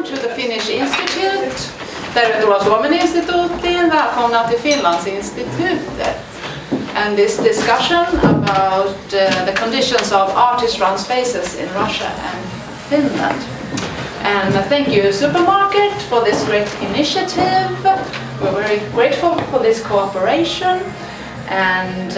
Welcome to the Finnish Institute. Tervetuloa Suomen instituuttiin. Välkomna till Finlandsinstitutet. And this discussion about the conditions of artist-run spaces in Russia and Finland. And thank you, Supermarket, for this great initiative. We're very grateful for this cooperation. And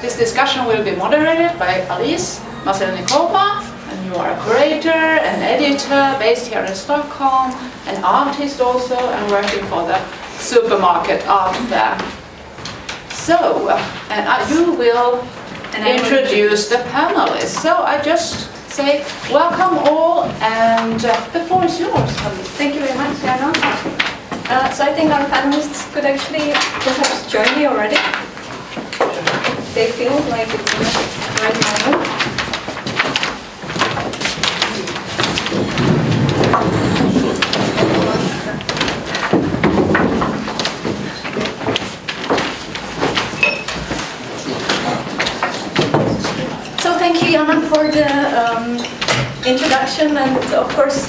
this discussion will be moderated by Alice Maselnikova. And you are a curator and editor based here in Stockholm, an artist also, and working for the Supermarket art fair. So, you will introduce the panelists. So I just say welcome all, and the floor is yours. Thank you very much, Jana. So I think our panelists could actually perhaps join me already. They feel like it's the right moment. Thank you, Jana, for the introduction, and of course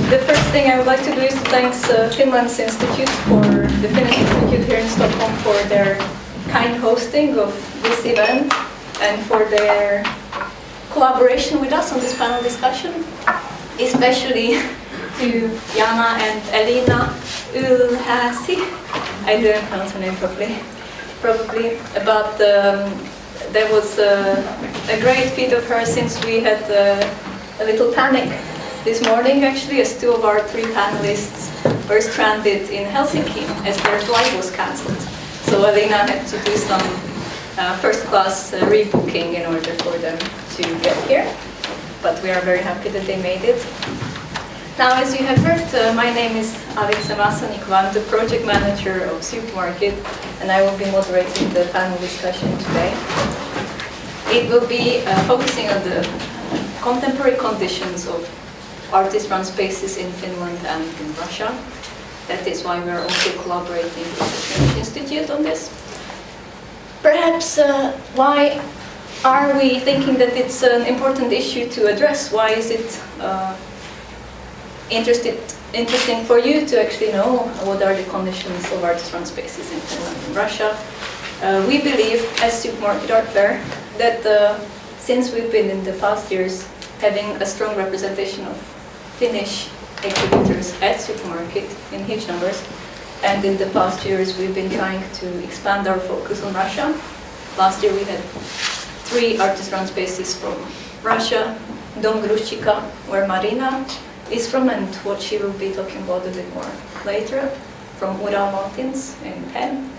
the first thing I would like to do is to thank Finlandsinstitutet for the Finnish Institute here in Stockholm for their kind hosting of this event and for their collaboration with us on this panel discussion, especially to Jana and Elina Ylhäsi, I didn't pronounce her name properly, probably, about there was a great feat of her since we had a little panic this morning, actually, as two of our three panelists were stranded in Helsinki as their flight was cancelled. So Elina had to do some first-class rebooking in order for them to get here. But we are very happy that they made it. Now, as you have heard, my name is Alice Maselnikova. I'm the project manager of Supermarket, and I will be moderating the panel discussion today. It will be focusing on the contemporary conditions of artist-run spaces in Finland and in Russia. That is why we are also collaborating with the Finnish Institute on this. Perhaps why are we thinking that it's an important issue to address? Why is it interesting for you to actually know what are the conditions of artist-run spaces in Finland and Russia? We believe, as Supermarket Art Fair, that since we've been in the past years having a strong representation of Finnish exhibitors at Supermarket in huge numbers, and in the past years we've been trying to expand our focus on Russia. Last year we had 3 artist-run spaces from Russia, Dom Gruzchika, where Marina is from, and what she will be talking about a bit more later, from Ural Mountains in Perm.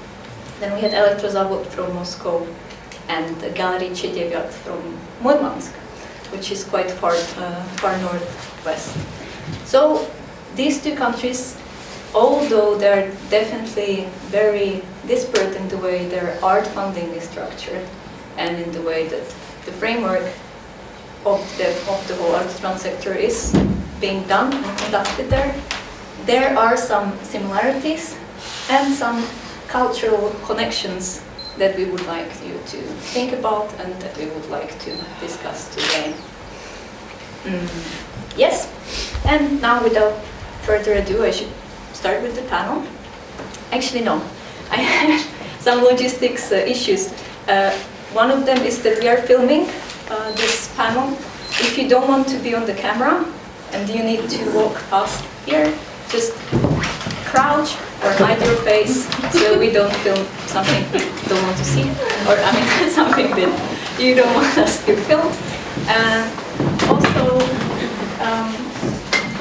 Then we had Elektrozavod from Moscow and Gallery Chedevyat from Murmansk, which is quite far northwest. So these 2 countries, although they're definitely very disparate in the way their art funding is structured and in the way that the framework of the whole artist-run sector is being done and conducted there are some similarities and some cultural connections that we would like you to think about and that we would like to discuss today. Yes, and now without further ado, I should start with the panel. Actually, no, I have some logistics issues. One of them is that we are filming this panel. If you don't want to be on the camera and you need to walk past here, just crouch or hide your face so we don't film something we don't want to see, or I mean something that you don't want us to film. Also,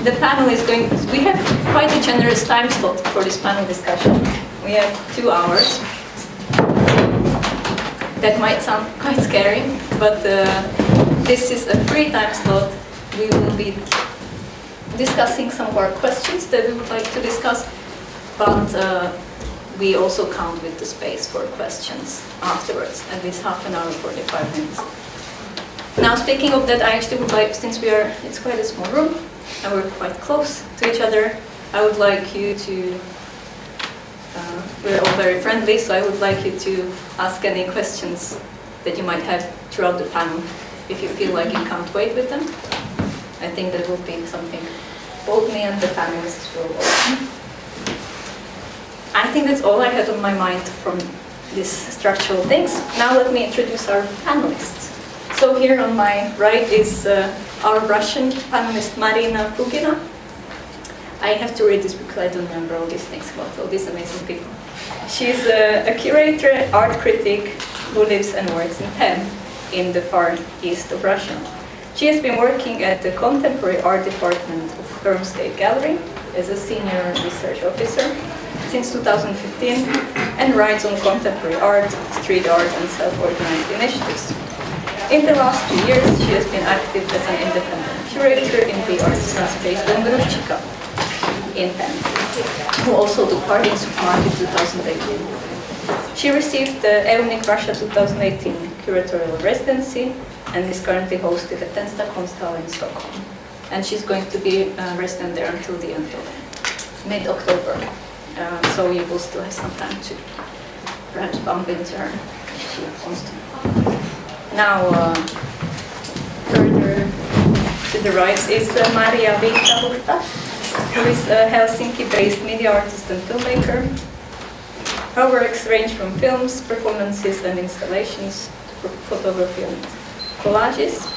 the panel is going. We have quite a generous time slot for this panel discussion. We have 2 hours. That might sound quite scary, but this is a free time slot. We will be discussing some of our questions that we would like to discuss, but we also count with the space for questions afterwards, at least half an hour, 45 minutes. Now, speaking of that, I actually would like, since it's quite a small room and we're quite close to each other, I would like you to, we're all very friendly, so I would like you to ask any questions that you might have throughout the panel if you feel like you can't wait with them. I think that will be something both me and the panelists will open. I think that's all I had on my mind from these structural things. Now let me introduce our panelists. So here on my right is our Russian panelist Marina Pugina. I have to read this because I don't remember all these things about all these amazing people. She's a curator, art critic who lives and works in Perm in the far east of Russia. She has been working at the contemporary art department of Perm State Gallery as a senior research officer since 2015 and writes on contemporary art, street art and self-organized initiatives. In the last 2 years, she has been active as an independent curator in the arts space Dom Gruzchika in Finland, who also took part in Supermarket 2018. She received the EUNIC Russia 2018 curatorial residency and is currently hosted at Tensta Konsthall in Stockholm. And she's going to be resident there until the end of mid-October. So you will still have some time to perhaps bump into her if she wants to. Now, further to the right is Marja Viitahuhta, who is a Helsinki-based media artist and filmmaker. Her works range from films, performances and installations to photography and collages.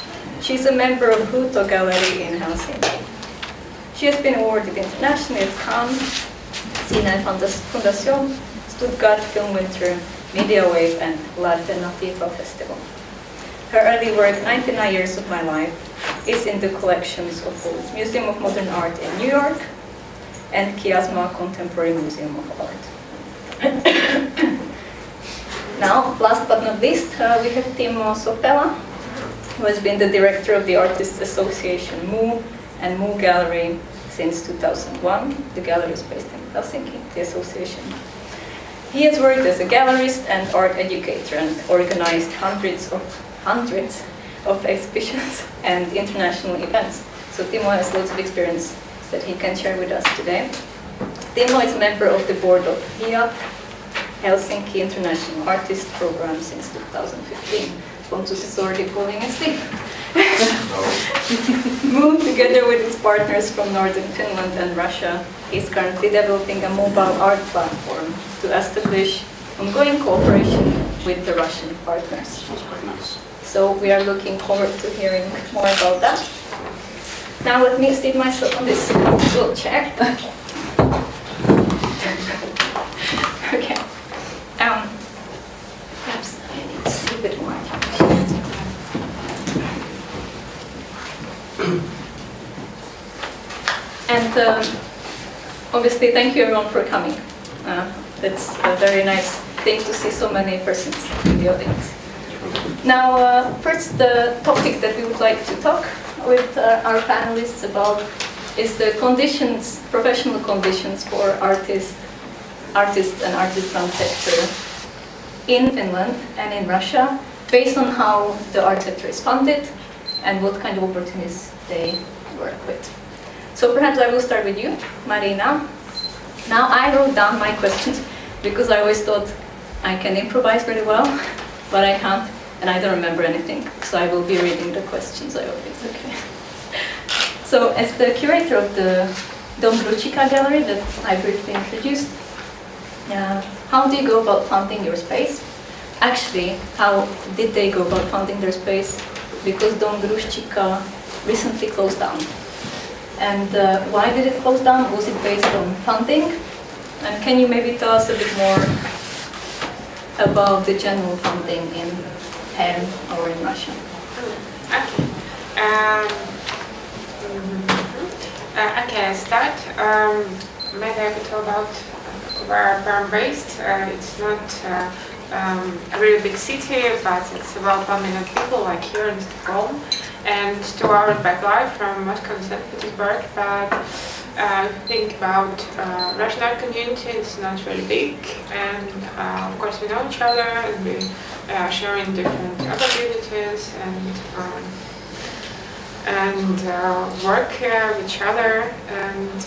She's a member of Huto Gallery in Helsinki. She has been awarded internationally at Cannes, Cinéfondation, Stuttgarter Filmwinter, Mediawave and L'Alternativa Festival. Her early work, 99 Years of My Life, is in the collections of both Museum of Modern Art in New York and Kiasma Contemporary Museum of Art. Now, last but not least, we have Timo Sopela, who has been the director of the Artists Association MU and MU Gallery since 2001. The gallery is based in Helsinki, the association. He has worked as a gallerist and art educator and organized hundreds of exhibitions and international events. So Timo has lots of experience that he can share with us today. Timo is a member of the board of HIAP, Helsinki International Artist Program, since 2015. Pontus is already falling asleep. Moved together with its partners from northern Finland and Russia, is currently developing a mobile art platform to establish ongoing cooperation with the Russian partners. Sounds quite nice. So we are looking forward to hearing more about that. Now let me seat myself on this little chair. Okay. Perhaps I need to see a bit more. And obviously, thank you everyone for coming. That's a very nice thing to see so many persons in the audience. Now, first, the topic that we would like to talk with our panelists about is the conditions, professional conditions for artists and artisan sector in Finland and in Russia, based on how the art sector is funded and what kind of opportunities they work with. So perhaps I will start with you, Marina. Now I wrote down my questions because I always thought I can improvise very well, but I can't, and I don't remember anything, so I will be reading the questions. I hope it's okay. So as the curator of the Dom Gruzchika gallery that I briefly introduced, how do you go about funding your space? Actually, how did they go about funding their space? Because Dom Gruzchika recently closed down. And why did it close down? Was it based on funding? And can you maybe tell us a bit more about the general funding in Perm or in Russia? Okay. Okay, I start. Maybe I could talk about where Perm based. It's not a really big city, but it's about 1 million people, like here in Stockholm, and 2 hours back live from Moscow and St. Petersburg. But think about Russian art community, it's not really big, and of course we know each other and we share in different opportunities and work with each other. And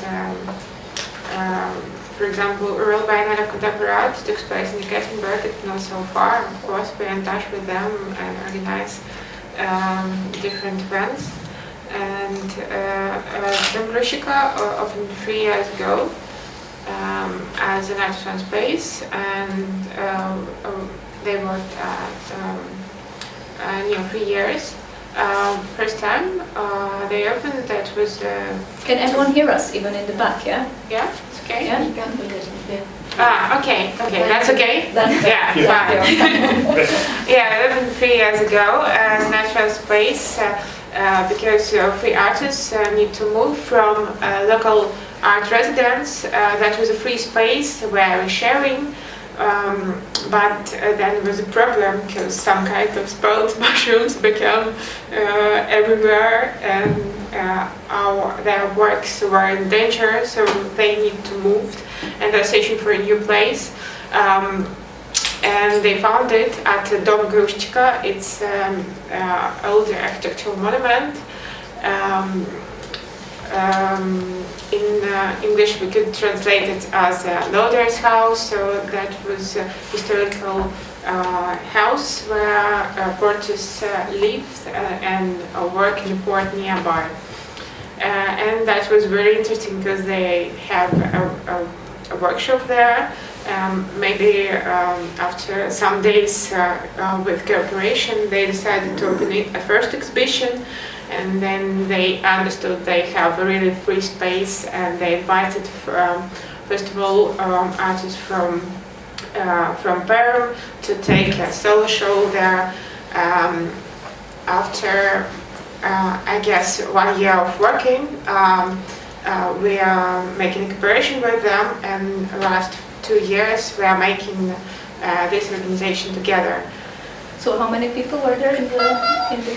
for example, Ural Biennale of Contemporary Art took place in Petersburg. It's not so far. Of course, we're in touch with them and organize different events. and Dom Gruzchika opened 3 years ago as an artist on space, and they worked at 3 years. First time they opened, that was Can everyone hear us, even in the back, yeah? yeah, it's okay. Yeah? Okay, that's okay. That's Yeah, fine. Yeah, 3 years ago, natural space, because free artists need to move from local art residence. That was a free space where we're sharing. But then there was a problem because some kind of spoiled mushrooms became everywhere, and their works were in danger, so they need to move, and they're searching for a new place. And they found it at Dom Gruzchika. It's an older architectural monument. In English we could translate it as a loader's house, so that was a historical house where porters lived and work in the port nearby. And that was very interesting because they have a workshop there. Maybe after some days with cooperation, they decided to open a first exhibition. And then they understood they have a really free space, and they invited, first of all, artists from Perm to take a solo show there. After, I guess, 1 year of working, we are making cooperation with them, and the last 2 years we are making this organization together. So how many people were there in the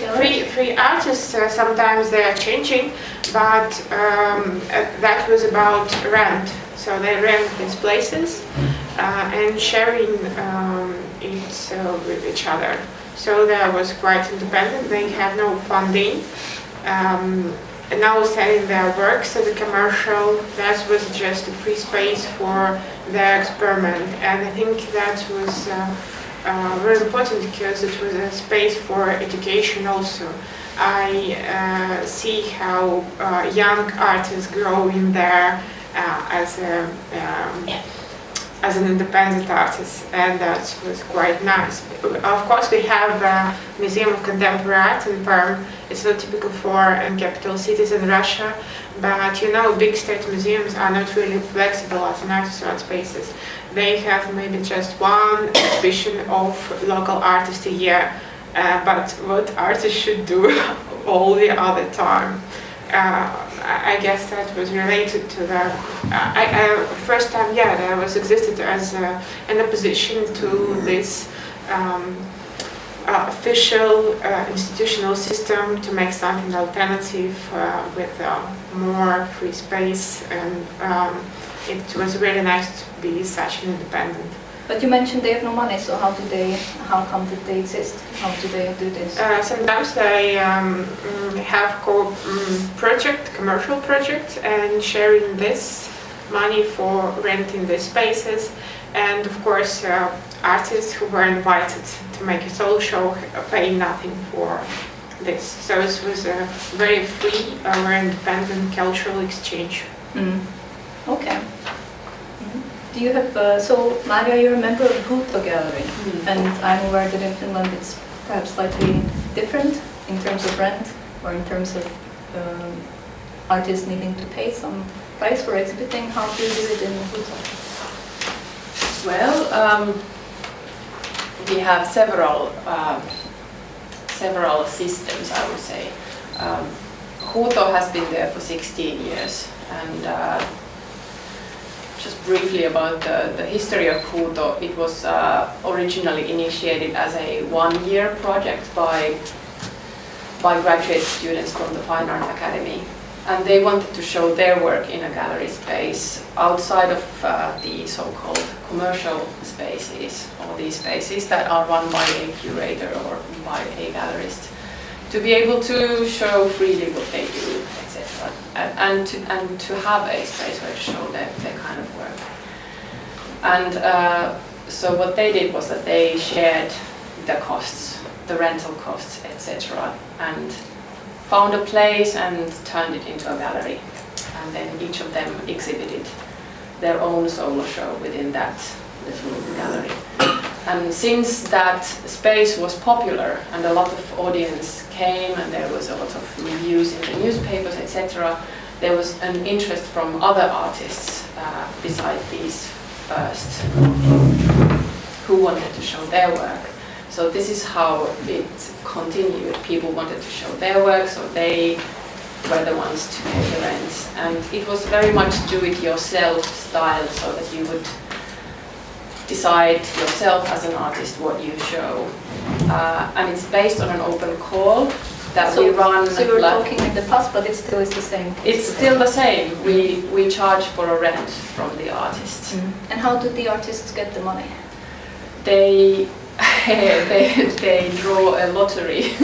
gallery? Three artists, sometimes they are changing, but that was about rent. So they rent these places and sharing it with each other. So that was quite independent. They have no funding. And now selling their works as a commercial, that was just a free space for their experiment. And I think that was very important because it was a space for education also. I see how young artists grow in there as an independent artist, and that was quite nice. Of course, we have a Museum of Contemporary Art in Perm. It's not typical for capital cities in Russia, but big state museums are not really flexible as an artist art spaces. They have maybe just one exhibition of local artists a year, but what artists should do all the other time. I guess that was related to the first time, there was existed as an opposition to this official institutional system to make something alternative with more free space, and it was really nice to be such an independent. But you mentioned they have no money, so how come did they exist? How do they do this? Sometimes they have commercial projects, and sharing this money for renting the spaces. And of course, artists who were invited to make a solo show pay nothing for this. So it was a very free, very independent cultural exchange. Okay. Do you have, so Marja, you're a member of Huuto Gallery, and I'm aware that in Finland it's perhaps slightly different in terms of rent, or in terms of artists needing to pay some price for exhibiting. How do you do it in Huuto? Well, we have several systems, I would say. Huuto has been there for 16 years, and just briefly about the history of Huuto, it was originally initiated as a one-year project by graduate students from the Fine Art Academy. And they wanted to show their work in a gallery space outside of the so-called commercial spaces, or these spaces that are run by a curator or by a gallerist, to be able to show freely what they do, etc. And to have a space where to show their kind of work. And so what they did was that they shared the costs, the rental costs, etc. And found a place and turned it into a gallery. And then each of them exhibited their own solo show within that little gallery. And since that space was popular and a lot of audience came and there was a lot of reviews in the newspapers, etc., there was an interest from other artists beside these first who wanted to show their work. So this is how it continued. People wanted to show their work, so they were the ones to pay the rent. And it was very much do-it-yourself style, so that you would decide yourself as an artist what you show. And it's based on an open call that we run. So you were talking in the past, but it still is the same? It's still the same. We charge for a rent from the artists. And how do the artists get the money? They draw a lottery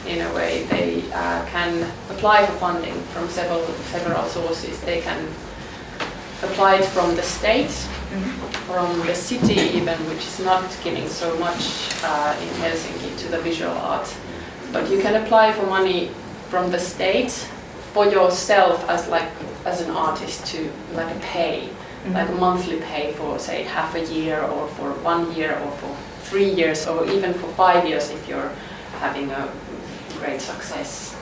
in a way. They can apply for funding from several sources. They can apply it from the state, from the city even, which is not giving so much in Helsinki to the visual art. But you can apply for money from the state for yourself as an artist to like pay, like a monthly pay for say half a year or for 1 year or for 3 years or even for 5 years if you're having a great success.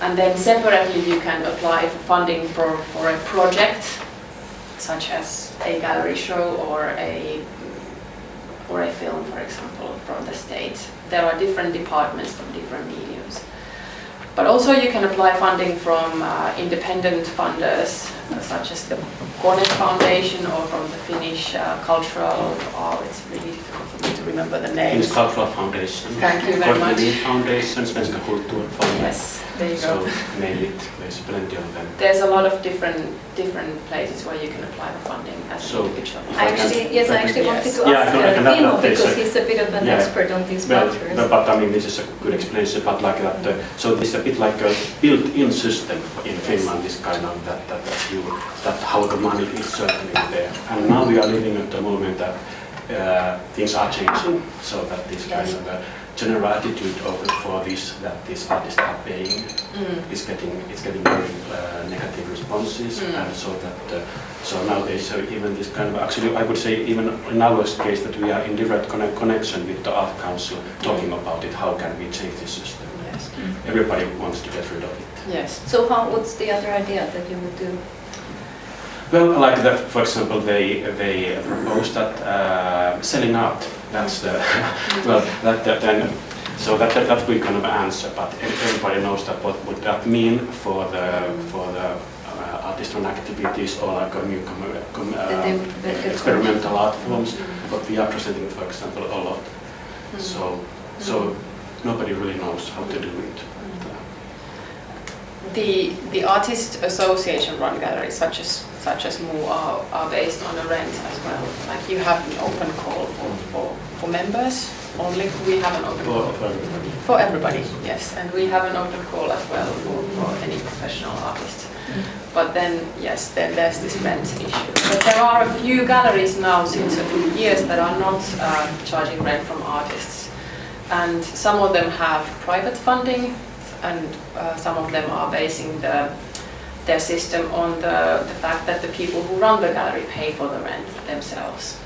And then separately you can apply for funding for a project such as a gallery show or a film, for example, from the state. There are different departments from different mediums. But also you can apply funding from independent funders, such as the Cinéfondation or from the Finnish cultural, it's really difficult for me to remember the name. Finnish Cultural Foundation. Thank you very much. Foundation, Svenska Kulturfonden. Yes, there you go. So name it, there's plenty of them. There's a lot of different places where you can apply for funding as an individual. I actually wanted to ask Timo, because he's a bit of an expert on these matters. But I mean, this is a good explanation, but like that, so this is a bit like a built-in system in Finland, this kind of that how the money is certainly there. And now we are living at the moment that things are changing, so that this kind of general attitude for this, that these artists are paying, is getting very negative responses, and so that so nowadays even this kind of, actually I would say even in our case that we are in direct connection with the Art Council talking about it, how can we change this system. Yes. Everybody wants to get rid of it. Yes. So what's the other idea that you would do? Well, like that, for example, they propose that selling art. That's the well, so that we kind of answer. But everybody knows that what would that mean for the artisan activities or like a new experimental art forms. What we are presenting, for example, a lot. So nobody really knows how to do it. The artist association run galleries such as MoMA are based on a rent as well. Like you have an open call for members only. We have an open call for everybody. Yes, and we have an open call as well for any professional artist. But then yes, then there's this rent issue. But there are a few galleries now since a few years that are not charging rent from artists, and some of them have private funding. And some of them are basing their system on the fact that the people who run the gallery pay for the rent themselves.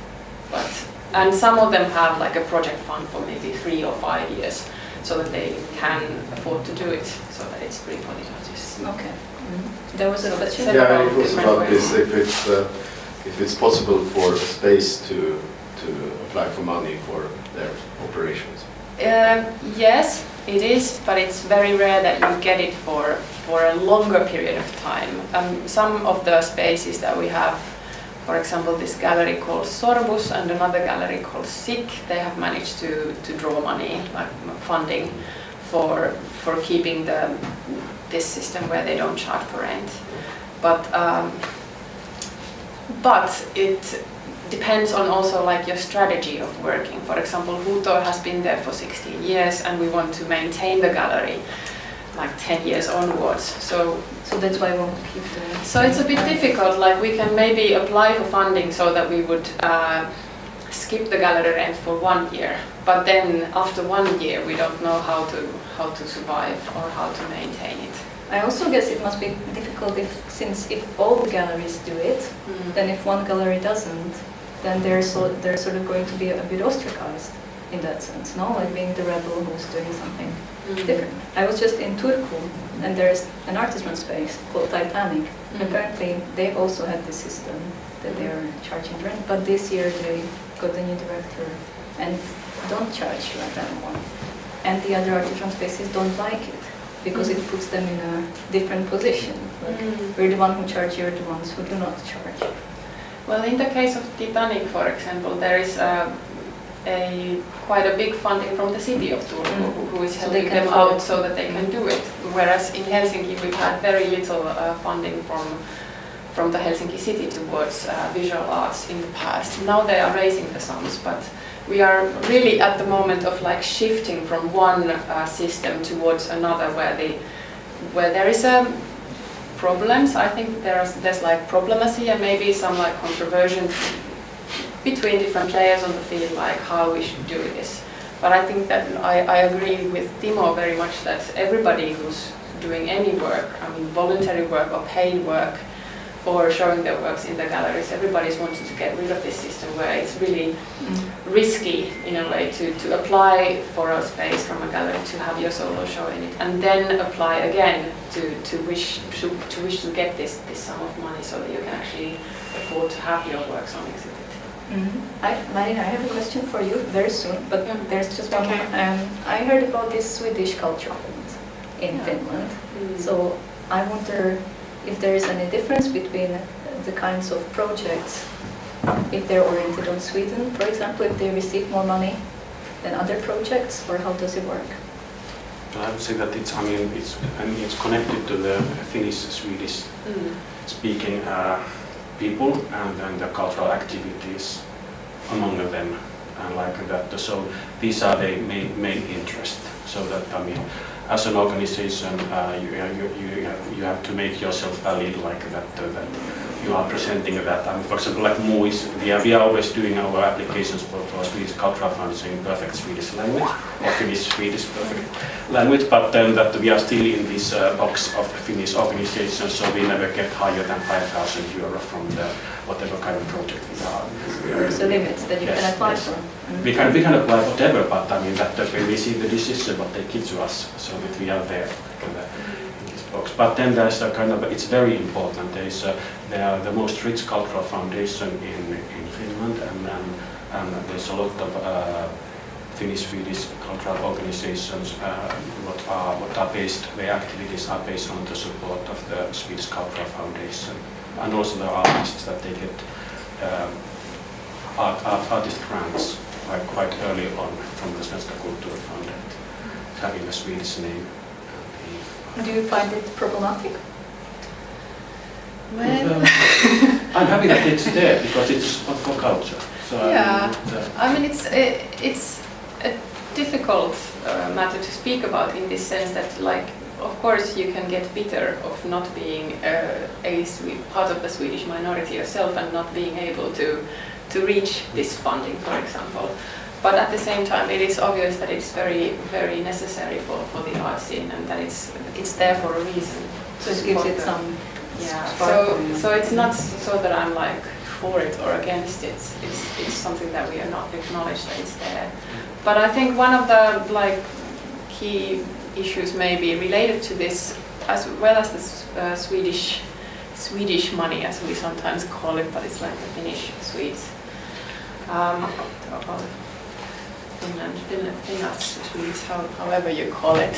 And some of them have like a project fund for maybe 3 or 5 years, so that they can afford to do it, so that it's free for the artists. Okay. There was a question. Yeah, it was about this. If it's possible for a space to apply for money for their operations. Yes, it is, but it's very rare that you get it for a longer period of time. Some of the spaces that we have, for example, this gallery called Sorbus and another gallery called SIK, they have managed to draw money, like funding, for keeping this system where they don't charge for rent. But it depends on also like your strategy of working. For example, Huuto has been there for 16 years and we want to maintain the gallery like 10 years onwards. So that's why we want to keep doing it. So it's a bit difficult, like we can maybe apply for funding so that we would skip the gallery rent for 1 year, but then after 1 year we don't know how to survive or how to maintain it. I also guess it must be difficult since if all the galleries do it, then if one gallery doesn't, then they're sort of going to be a bit ostracized in that sense, no? Like being the rebel who's doing something different. I was just in Turku, and there's an artisan space called Titanic. Apparently, they've also had this system that they are charging rent, but this year they got a new director and don't charge like that anymore. And the other artisan spaces don't like it because it puts them in a different position. Like, we're the one who charge, you're the ones who do not charge. Well, in the case of Titanic, for example, there is quite a big funding from the city of Turku, who is helping them out so that they can do it. Whereas in Helsinki, we've had very little funding from the Helsinki city towards visual arts in the past. Now they are raising the sums, but we are really at the moment of like shifting from one system towards another, where there is problems. I think there's like problemacy and maybe some like controversy between different players on the field, like how we should do this. But I think that I agree with Timo very much that everybody who's doing any work, I mean voluntary work or paid work, or showing their works in the galleries, everybody's wanting to get rid of this system where it's really risky in a way to apply for a space from a gallery to have your solo show in it, and then apply again to wish to get this sum of money so that you can actually afford to have your works on exhibit. Marina, I have a question for you very soon, but there's just one. I heard about this Swedish culture fund in Finland. So I wonder if there is any difference between the kinds of projects, if they're oriented on Sweden, for example, if they receive more money than other projects, or how does it work? I would say that it's connected to the Finnish-Swedish speaking people and the cultural activities among them and like that. So these are the main interest. So that as an organization, you have to make yourself valid like that. That you are presenting that. For example, like movies, we are always doing our applications for Swedish Cultural Funds in perfect Swedish language, or Finnish-Swedish perfect language, but then that we are still in this box of Finnish organizations, so we never get higher than 5,000 euro from the whatever kind of project we are. There's a limit that you can apply for. We can apply whatever, but that when we see the decision, what they give to us, so that we are there. Box. But then there's a kind of, it's very important, they are the most rich cultural foundation in Finland, and there's a lot of Finnish-Swedish cultural organizations what are based, their activities are based on the support of the Swedish Cultural Foundation, and also the artists that they get artist grants like quite early on from the Svenska Kulturfonden, having a Swedish name. Do you find it problematic? Well, I'm happy that it's there because it's for culture. So yeah, it's a difficult matter to speak about in this sense that, like, of course you can get bitter of not being part of the Swedish minority yourself and not being able to reach this funding, for example. But at the same time, it is obvious that it's very, very necessary for the art scene, and that it's there for a reason. So it gives it some. Yeah. So it's not so that I'm like for it or against it. It's something that we are not acknowledged that it's there. But I think one of the like key issues may be related to this, as well as the Swedish money, as we sometimes call it, but it's like the Finnish Swedes. Finlands, however you call it.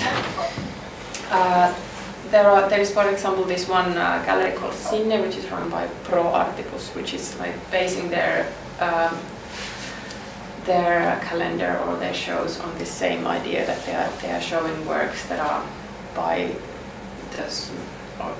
There is, for example, this one gallery called Cine, which is run by PRO ARTE, which is like basing their calendar or their shows on this same idea that they are showing works that are by this, or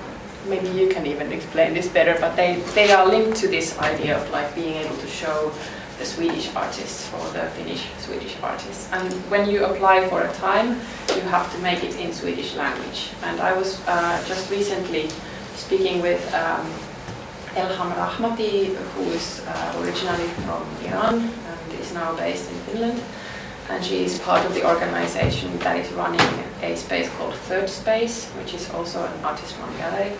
maybe you can even explain this better, but they are linked to this idea of like being able to show the Swedish artists or the Finnish-Swedish artists. And when you apply for a time, you have to make it in Swedish language. And I was just recently speaking with Elham Rahmati, who is originally from Iran and is now based in Finland. And she is part of the organization that is running a space called Third Space, which is also an artist-run gallery.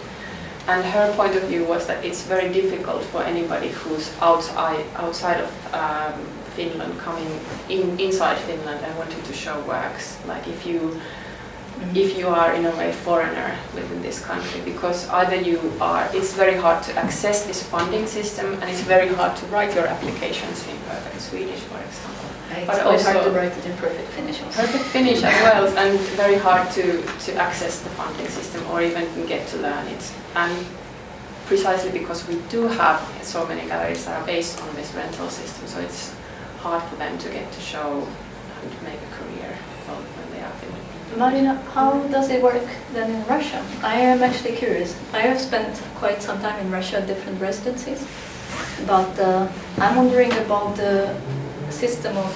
And her point of view was that it's very difficult for anybody who's outside of Finland coming inside Finland and wanting to show works. Like if you are in a way foreigner within this country, because either it's very hard to access this funding system, and it's very hard to write your applications in perfect Swedish, for example. It's But quite also hard to write it in perfect Finnish also. perfect Finnish as well, and very hard to access the funding system or even get to learn it. And precisely because we do have so many galleries that are based on this rental system, so it's hard for them to get to show and make a career when they are finished. Marina, how does it work then in Russia? I am actually curious. I have spent quite some time in Russia at different residencies, but I'm wondering about the system of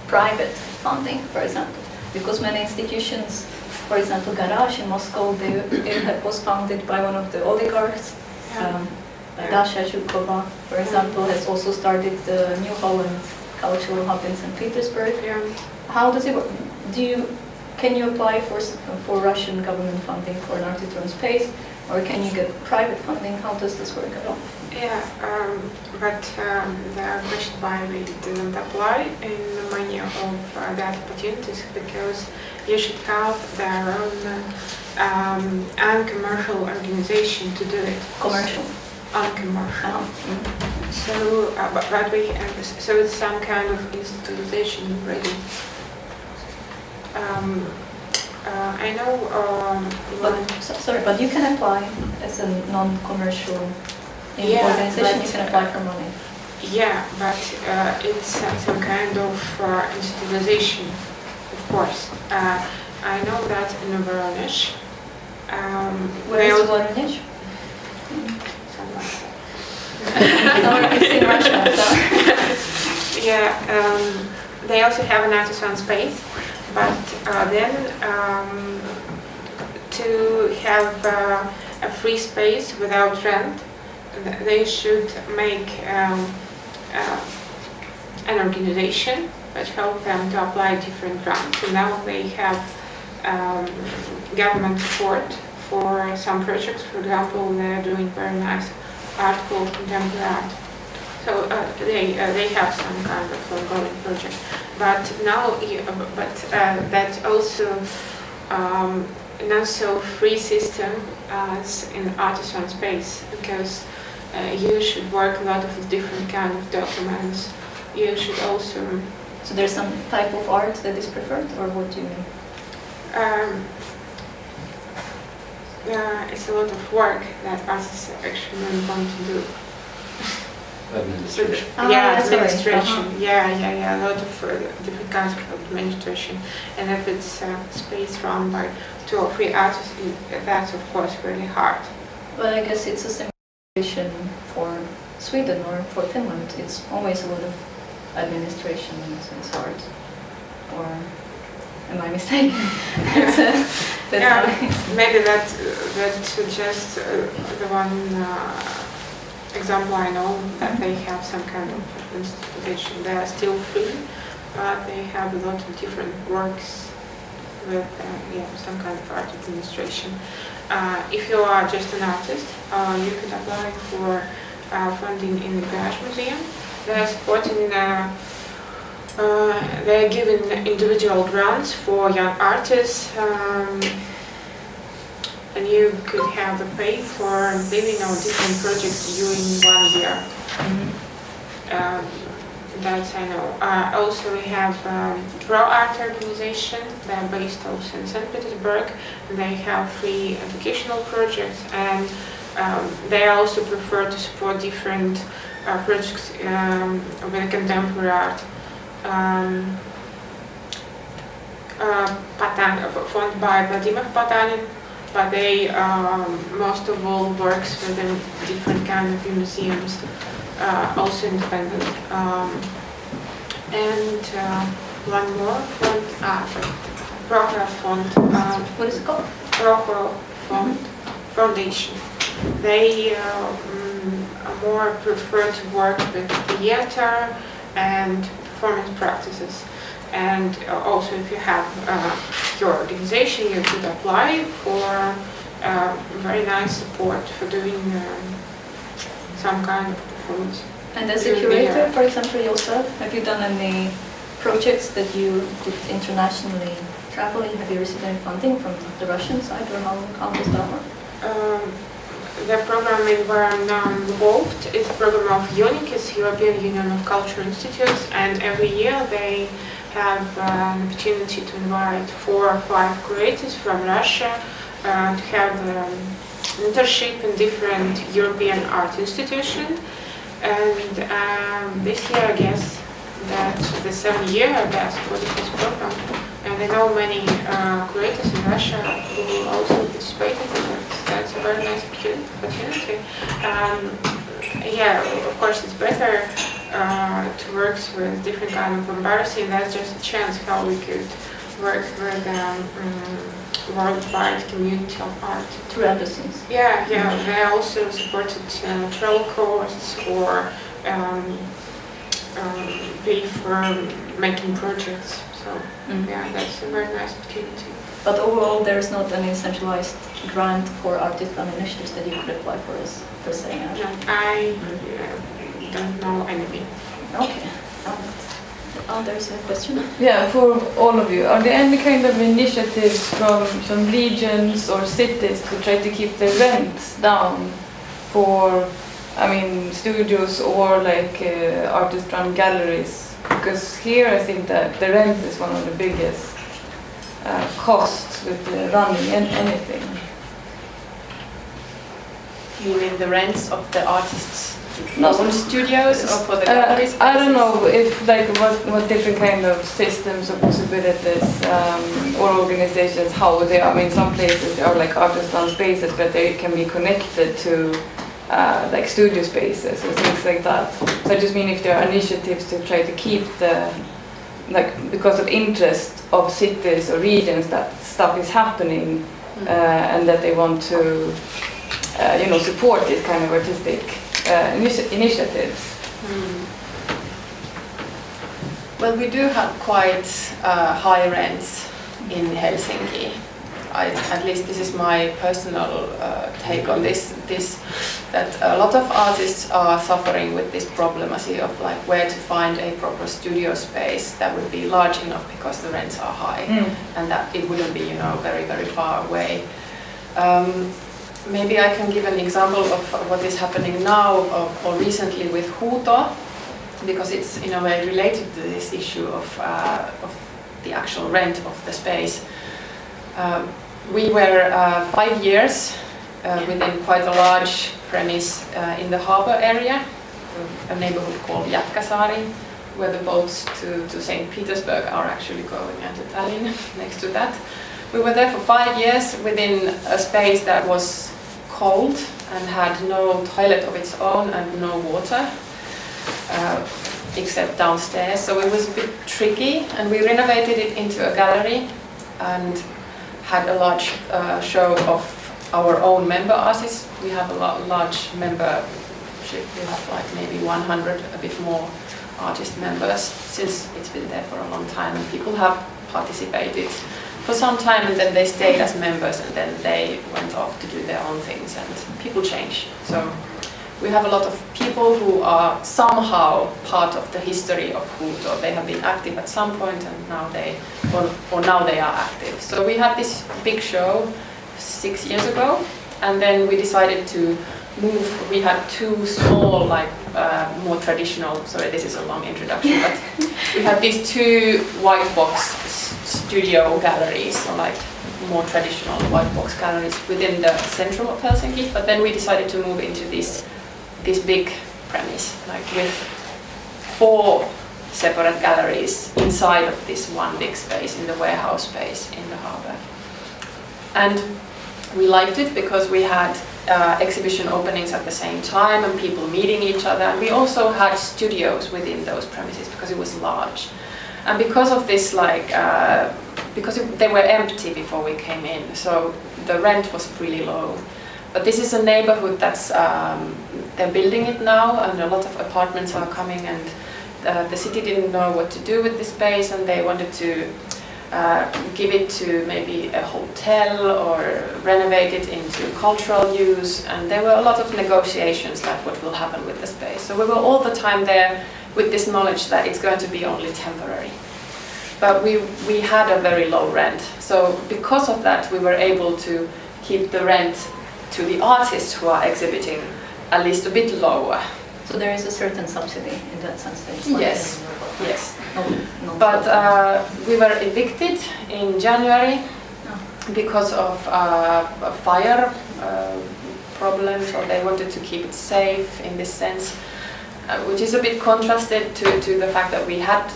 private funding, for example, because many institutions, for example, Garage in Moscow, it was founded by one of the oligarchs. Dasha Zhukova, for example, has also started the New Holland Cultural Hub in St. Petersburg. How does it work? Can you apply for Russian government funding for an artist-run space, or can you get private funding? How does this work at all? Yeah, but the question why we didn't apply in many of the opportunities, because you should have their own uncommercial organization to do it. Commercial. Uncommercial. So, so it's some kind of institutionalization already. I know. But you can apply as a non-commercial organization. You can apply for money. Yeah, but it's some kind of institutionalization, of course. I know that in Voronezh. Where is Voronezh? Somewhere. Somewhere it's in Russia. So. Yeah, they also have an artisan space, but then to have a free space without rent, they should make an organization that help them to apply different grants. And now they have government support for some projects. For example, they're doing very nice art called contemporary art. So they have some kind of ongoing project. But now, that's also not so free system as in artisan space, because you should work a lot of different kind of documents. You should also. So there's some type of art that is preferred, or what do you mean? It's a lot of work that artists actually want to do. Administration. Administration. Yeah. A lot of different kinds of administration. And if it's space run by 2 or 3 artists, that's of course really hard. Well, I guess it's a similar situation for Sweden or for Finland. It's always a lot of administration since art. Or am I mistaken? Maybe that's just the one example I know, that they have some kind of institution. They are still free, but they have a lot of different works with some kind of art administration. If you are just an artist, you can apply for funding in the Garage Museum. They are supporting. They are giving individual grants for young artists. And you could have a pay for living on different projects during 1 year. That I know. Also, we have PRO ARTE organization. They are based also in St. Petersburg. They have free educational projects, and they also prefer to support different projects with contemporary art. Funded by Vladimir Patanin. But they most of all works within different kind of museums, also independent. And one more fund, Prokhorov Fund. What is it called? Prokhorov Fund Foundation. They more prefer to work with theater and performance practices. And also if you have your organization, you could apply for very nice support for doing some kind of performance. And as a curator, for example, yourself, have you done any projects that you could internationally travel in? Have you received any funding from the Russian side, or how does that work? The program in where I'm now involved is a program of EUNIC, it's European Union of Cultural Institutes, and every year they have an opportunity to invite 4 or 5 curators from Russia to have internship in different European art institutions. And this year I guess that's the 7th year I guess for this program. And I know many curators in Russia who also participated in it. That's a very nice opportunity. Yeah, of course it's better to work with different kind of embarrassing. That's just a chance how we could work with worldwide community of art. Through embassies? Yeah, they also supported travel costs or pay for making projects. So yeah, that's a very nice opportunity. But overall, there is not any centralized grant for artist-run initiatives that you could apply for as per se? No, I don't know anything. Okay. There's a question. Yeah, for all of you, are there any kind of initiatives from some regions or cities to try to keep the rents down for, I mean, studios or like artist-run galleries? Because here I think that the rent is one of the biggest costs with running anything. You mean the rents of the artists' own studios or for the galleries? I don't know if like what different kind of systems or possibilities or organizations, how they are. I mean, some places are like artist-run spaces, but they can be connected to like studio spaces or things like that. So I just mean if there are initiatives to try to keep the, like because of interest of cities or regions that stuff is happening and that they want to you know, support this kind of artistic initiatives. Well, we do have quite high rents in Helsinki. At least this is my personal take on this, that a lot of artists are suffering with this problemacy of like where to find a proper studio space that would be large enough because the rents are high and that it wouldn't be, you know, very, very far away. Maybe I can give an example of what is happening now or recently with Huuto, because it's in a way related to this issue of the actual rent of the space. We were 5 years within quite a large premise in the harbour area, a neighborhood called Jätkäsaari, where the boats to St. Petersburg are actually going, and to Tallinn next to that. We were there for 5 years within a space that was cold and had no toilet of its own and no water except downstairs, so it was a bit tricky, and we renovated it into a gallery and had a large show of our own member artists. We have a large membership, we have like maybe 100, a bit more artist members since it's been there for a long time, and people have participated for some time and then they stayed as members and then they went off to do their own things, and people change. So we have a lot of people who are somehow part of the history of Huuto. They have been active at some point and now they are active. So we had this big show 6 years ago, and then we decided to move. We had 2 small, like more traditional, sorry this is a long introduction, but we had these 2 white box studio galleries, so like more traditional white box galleries within the central of Helsinki, but then we decided to move into this big premise, like with 4 separate galleries inside of this one big space, in the warehouse space in the harbour. And we liked it because we had exhibition openings at the same time and people meeting each other, and we also had studios within those premises because it was large. And because of this, like, because they were empty before we came in, so the rent was really low. but this is a neighborhood that's they're building it now, and a lot of apartments are coming, and the city didn't know what to do with this space, and they wanted to give it to maybe a hotel or renovate it into cultural use, and there were a lot of negotiations like what will happen with the space. So we were all the time there with this knowledge that it's going to be only temporary. But we had a very low rent, so because of that we were able to keep the rent to the artists who are exhibiting at least a bit lower. So there is a certain subsidy in that sense. That it's Yes, yes. No, But we were evicted in January because of a fire problem, so they wanted to keep it safe in this sense, which is a bit contrasted to the fact that we had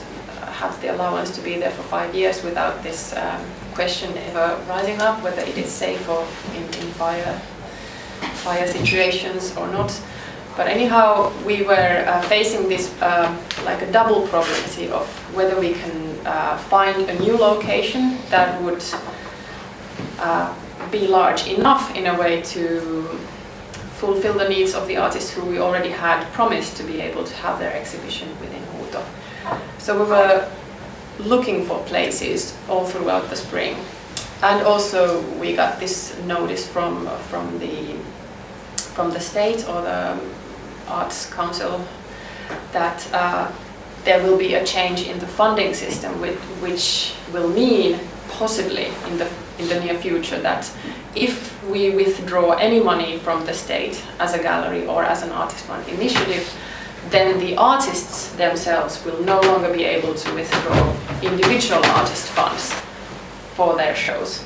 the allowance to be there for 5 years without this question ever rising up, whether it is safe or in fire situations or not. But anyhow, we were facing this like a double problem of whether we can find a new location that would be large enough in a way to fulfill the needs of the artists who we already had promised to be able to have their exhibition within Huuto. So we were looking for places all throughout the spring. And also we got this notice from the state or the Arts Council that there will be a change in the funding system, which will mean possibly in the near future that if we withdraw any money from the state as a gallery or as an artist fund initiative, then the artists themselves will no longer be able to withdraw individual artist funds for their shows.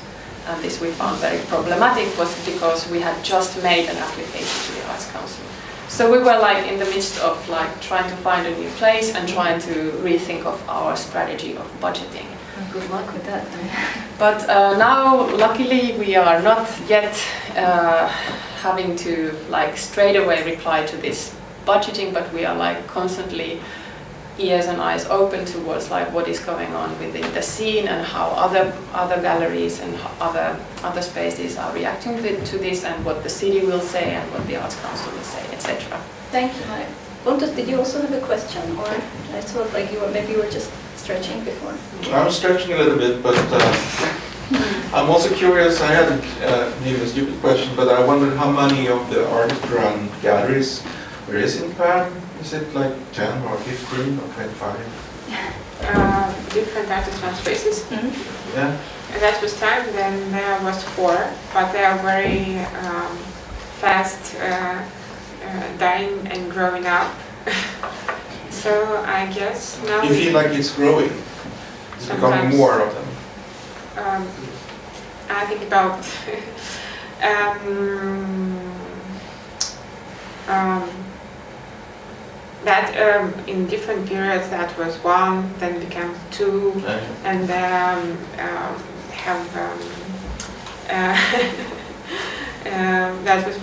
And this we found very problematic because we had just made an application to the Arts Council. So we were like in the midst of like trying to find a new place and trying to rethink of our strategy of budgeting. Good luck with that. But now, luckily, we are not yet having to like straight away reply to this budgeting, but we are like constantly ears and eyes open towards like what is going on within the scene and how other galleries and other spaces are reacting to this, and what the city will say and what the Arts Council will say, etc. Thank you, Marja. Pontus, did you also have a question, or I thought like maybe you were just stretching before? I'm stretching a little bit, but I'm also curious. I had maybe a stupid question, but I wondered how many of the artist-run galleries there is in Perm. Is it like 10 or 15 or 25? Different artist-run spaces. Mm-hmm. Yeah. That was time, then there was 4, but they are very fast dying and growing up. So I guess now... You feel like it's growing? It's becoming more of them? I think about... that in different periods that was 1, then became 2, and that was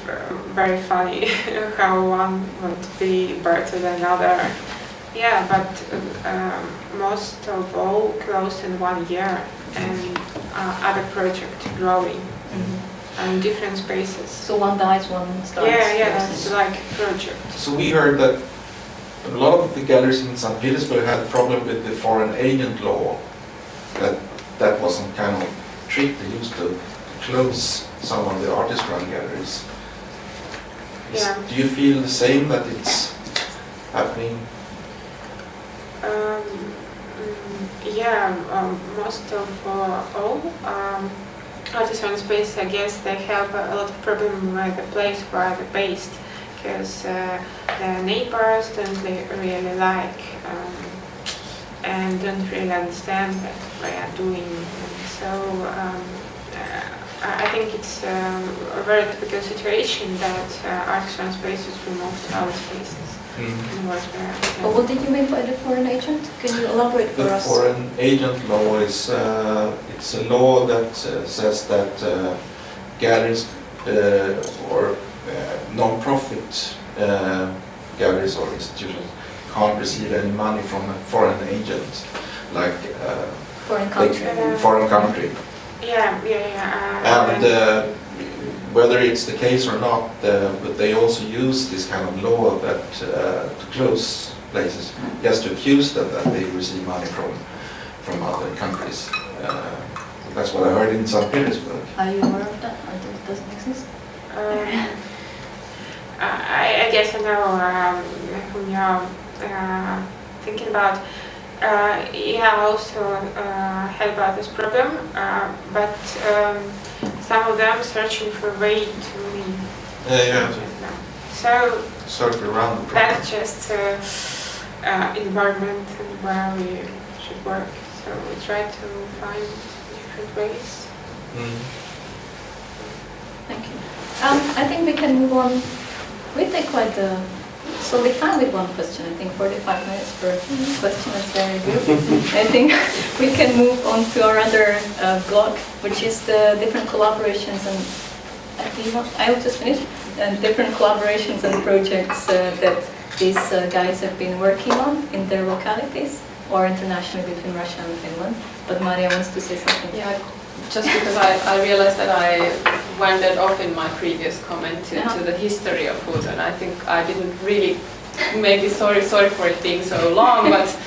very funny how one would be better than another. Yeah, but most of all closed in 1 year, and other projects growing in different spaces. So one dies, one starts. Yeah, that's like a project. So we heard that a lot of the galleries in St. Petersburg had a problem with the foreign agent law. That was some kind of trick they used to close some of the artist-run galleries. Yeah. Do you feel the same, that it's happening? Most of all artisan space, I guess they have a lot of problem with the place where they're based, because the neighbors don't really like and don't really understand what they are doing. And so I think it's a very typical situation that artisan spaces will move to other spaces. But what did you mean by the foreign agent? Can you elaborate for us? The foreign agent law is it's a law that says that galleries or non-profit galleries or institutions can't receive any money from a foreign agent, like foreign country. foreign country. Yeah. And whether it's the case or not, but they also use this kind of law that to close places, just to accuse them that they receive money from other countries. That's what I heard in St. Petersburg. Are you aware of that, or it doesn't exist? I guess I know whom you're thinking about. Yeah, also heard about this problem, but some of them searching for a way to leave. Yeah. So Circle around the problem. that's just environment where we should work. So we try to find different ways. Thank you. I think we can move on. We take quite a solid time with one question. I think 45 minutes per question is very good. I think we can move on to our other blog, which is the different collaborations and I will just finish. And different collaborations and projects that these guys have been working on in their localities or internationally between Russia and Finland. But Marja wants to say something. Yeah, just because I realized that I wandered off in my previous comment to the history of Huuto, and I think I didn't really, maybe sorry for it being so long, but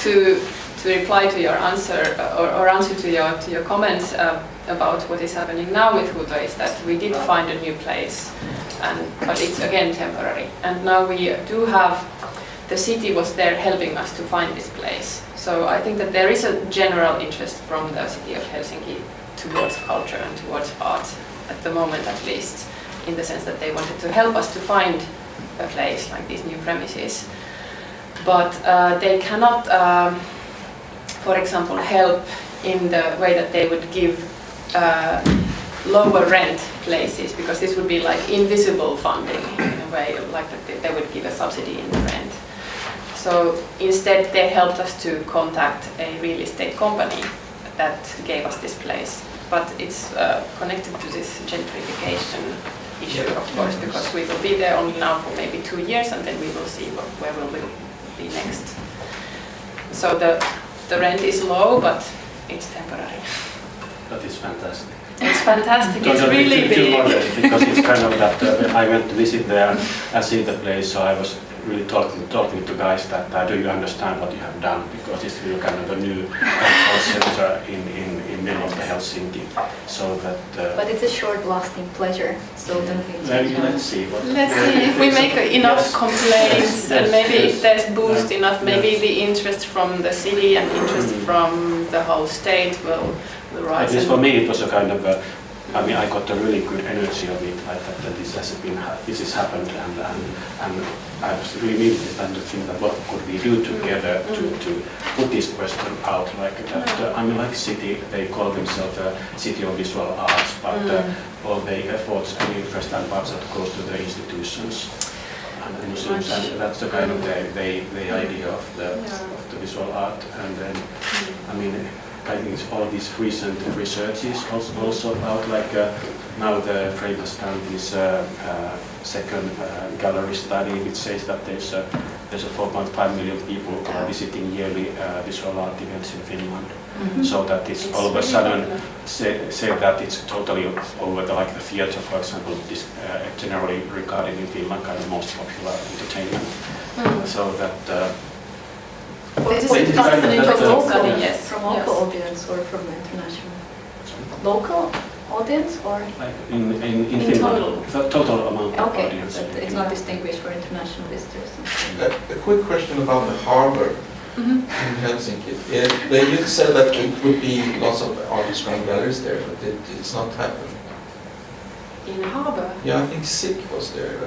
to reply to your answer or answer to your comments about what is happening now with Huuto is that we did find a new place, but it's again temporary. And now we do have, the city was there helping us to find this place. So I think that there is a general interest from the city of Helsinki towards culture and towards art, at the moment at least, in the sense that they wanted to help us to find a place like these new premises. But they cannot, for example, help in the way that they would give lower rent places, because this would be like invisible funding in a way, like that they would give a subsidy in the rent. So instead they helped us to contact a real estate company that gave us this place. But it's connected to this gentrification issue, of course, because we will be there only now for maybe 2 years, and then we will see where we will be next. So the rent is low, but it's temporary. That is fantastic. It's fantastic. It's Don't really be too big. modest, because it's kind of that I went to visit there and see the place, so I was really talking to guys that do you understand what you have done, because it's really kind of a new cultural center in middle of the Helsinki, so that. But it's a short-lasting pleasure, so don't think. Let's see. Let's see if we make enough complaints, and maybe if there's boost enough, maybe the interest from the city and interest from the whole state will rise. At least for me, it was a kind of I mean, I got a really good energy of it, like that this has happened, and I was really needed to think that what could we do together to put this question out, like that. I mean, like city, they call themselves a city of visual arts, but all the efforts and interest and budget goes to the institutions. And that's the kind of the idea of the visual art, and then I mean. I think it's all these recent researches also about now the Frame has done this second gallery study which says that there's a 4.5 million people who are visiting yearly visual art events in Finland. So that it's all of a sudden say that it's totally over the theater, for example, is generally regarded in Finland kind of most popular entertainment. So that. This is fascinating locally, yes. From local audience or from international? Local audience or? In Finland, total amount of okay, audience. but it's not distinguished for international visitors. A quick question about the harbor in Helsinki. You said that it would be lots of artist-run galleries there, but it's not happened. In harbor? Yeah, I think SICK was there.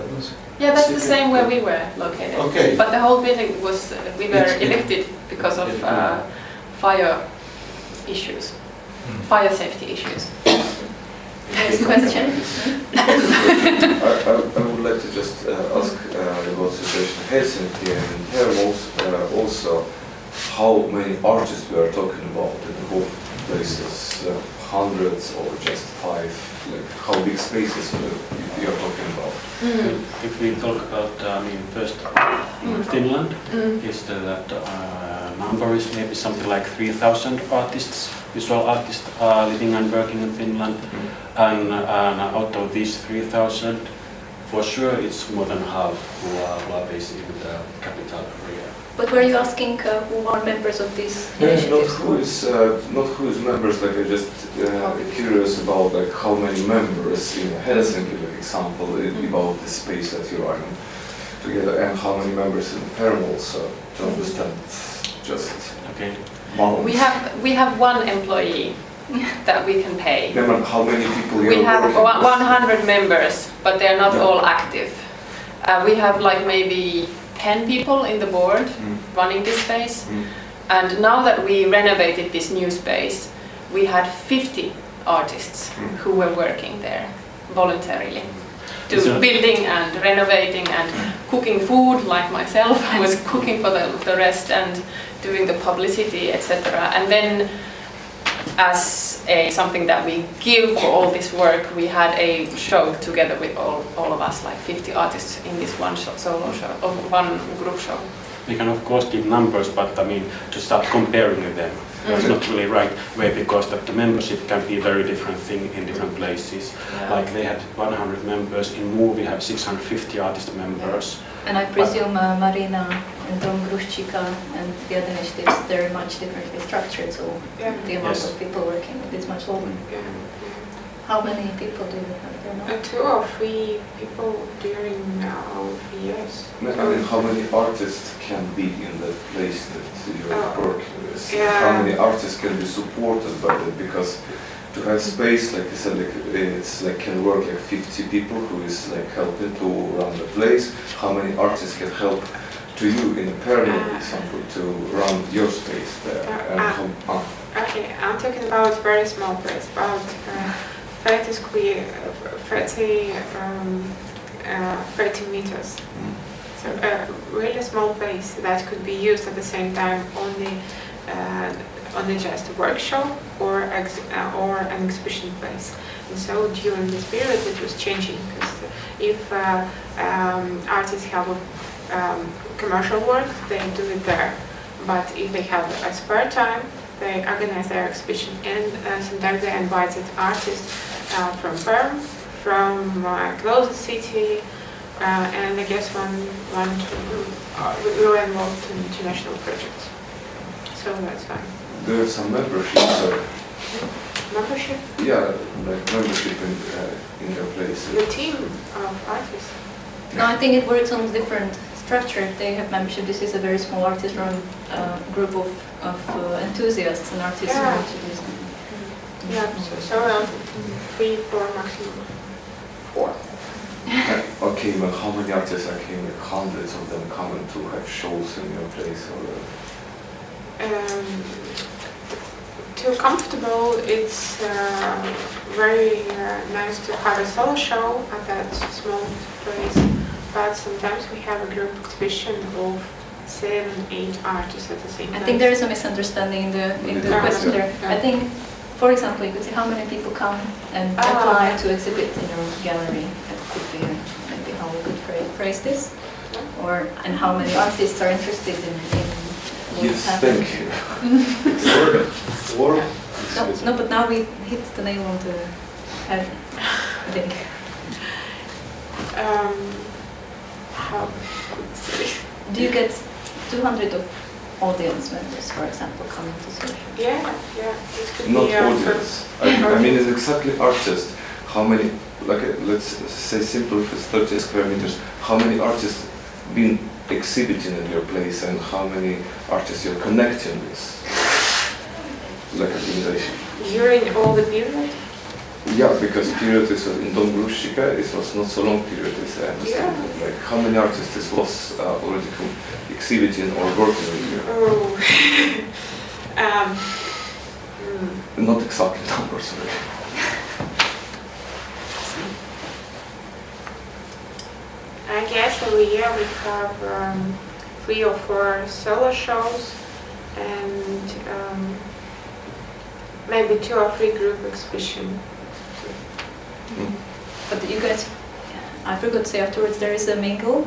Yeah, that's the same where we were located. Okay. But the whole building was, we were evicted because of fire issues, fire safety issues. Next question. I would like to just ask about the situation in Helsinki, and here also how many artists we are talking about in the whole places, hundreds or just 5? Like how big spaces we are talking about? If we talk about, first Finland, is that number is maybe something like 3,000 artists, visual artists living and working in Finland. And out of these 3,000, for sure it's more than half who are based in the capital area. But were you asking who are members of these Not initiatives? not who is members. Like I'm just curious about like how many members in Helsinki, for example, about the space that you are in together, and how many members in Perm also to understand just Okay. balance. We have one employee that we can pay. Remember how many people We you're have working with? 100 members, but they're not Yeah. all active. We have like maybe 10 people in the board running this space. And now that we renovated this new space, we had 50 artists who were working there voluntarily. Building and renovating and cooking food, like myself. I was cooking for the rest and doing the publicity, etc. And then as something that we give for all this work, we had a show together with all of us, like 50 artists in this one solo show, or one group show. We can of course give numbers, but I mean to start comparing them, that's not really right way, because that the membership can be a very different thing in different places. Yeah. Like they had 100 members, in MoMA we have 650 artist members. And I presume Marina and Dom Gruzchika and the other initiatives, they're much differently structured, so the amount Yes. of people working with is much lower. How many people do you have there now? 2 or 3 people during our years. I mean, how many artists can be in the place that you're working with? Yeah. How many artists can be supported by that? Because to have space, like I said, like, it's like can work like 50 people who is like helping to run the place. How many artists can help to you in a parallel example to run your space there? Okay, I'm talking about very small place, about 30 square, 30 meters. So a really small place that could be used at the same time only just a workshop or an exhibition place. And so during this period it was changing, because if artists have commercial work, they do it there. But if they have a spare time, they organize their exhibition, and sometimes they invited artists from Perm, from close city, and I guess we were involved in international projects. So that's fine. There are some memberships. Membership? Yeah, like membership in your place. The team of artists. No, I think it works on different structure. They have membership. This is a very small artist-run group of enthusiasts and artists who want to do something. Yeah, so around 3, 4 maximum. 4. Okay, but how many artists are came? Like hundreds of them coming to have shows in your place? Or too comfortable. It's very nice to have a solo show at that small place, but sometimes we have a group exhibition of 7, 8 artists at the same time. I think there is a misunderstanding in the question there. I think, for example, you could say how many people come and apply to exhibit in your gallery. That could be maybe how we could phrase this, and how many artists are interested in yes, thank you. No, but now we hit the nail on the head, I think. How could say? Do you get 200 of audience members, for example, coming to see? Yeah. This could Not be audience. I mean, it's exactly artists. How many, like, let's say simple, if it's 30 square meters, how many artists been exhibiting in your place, and how many artists you're connecting with? Like organization. During all the period? Yeah, because period is in Dom Gruzchika, it was not so long period, as I understand. Yeah. Like how many artists this was already exhibiting or working with you? Not exactly numbers, really. I guess every year we have 3 or 4 solo shows and maybe 2 or 3 group exhibitions. But you guys, I forgot to say afterwards, there is a mingle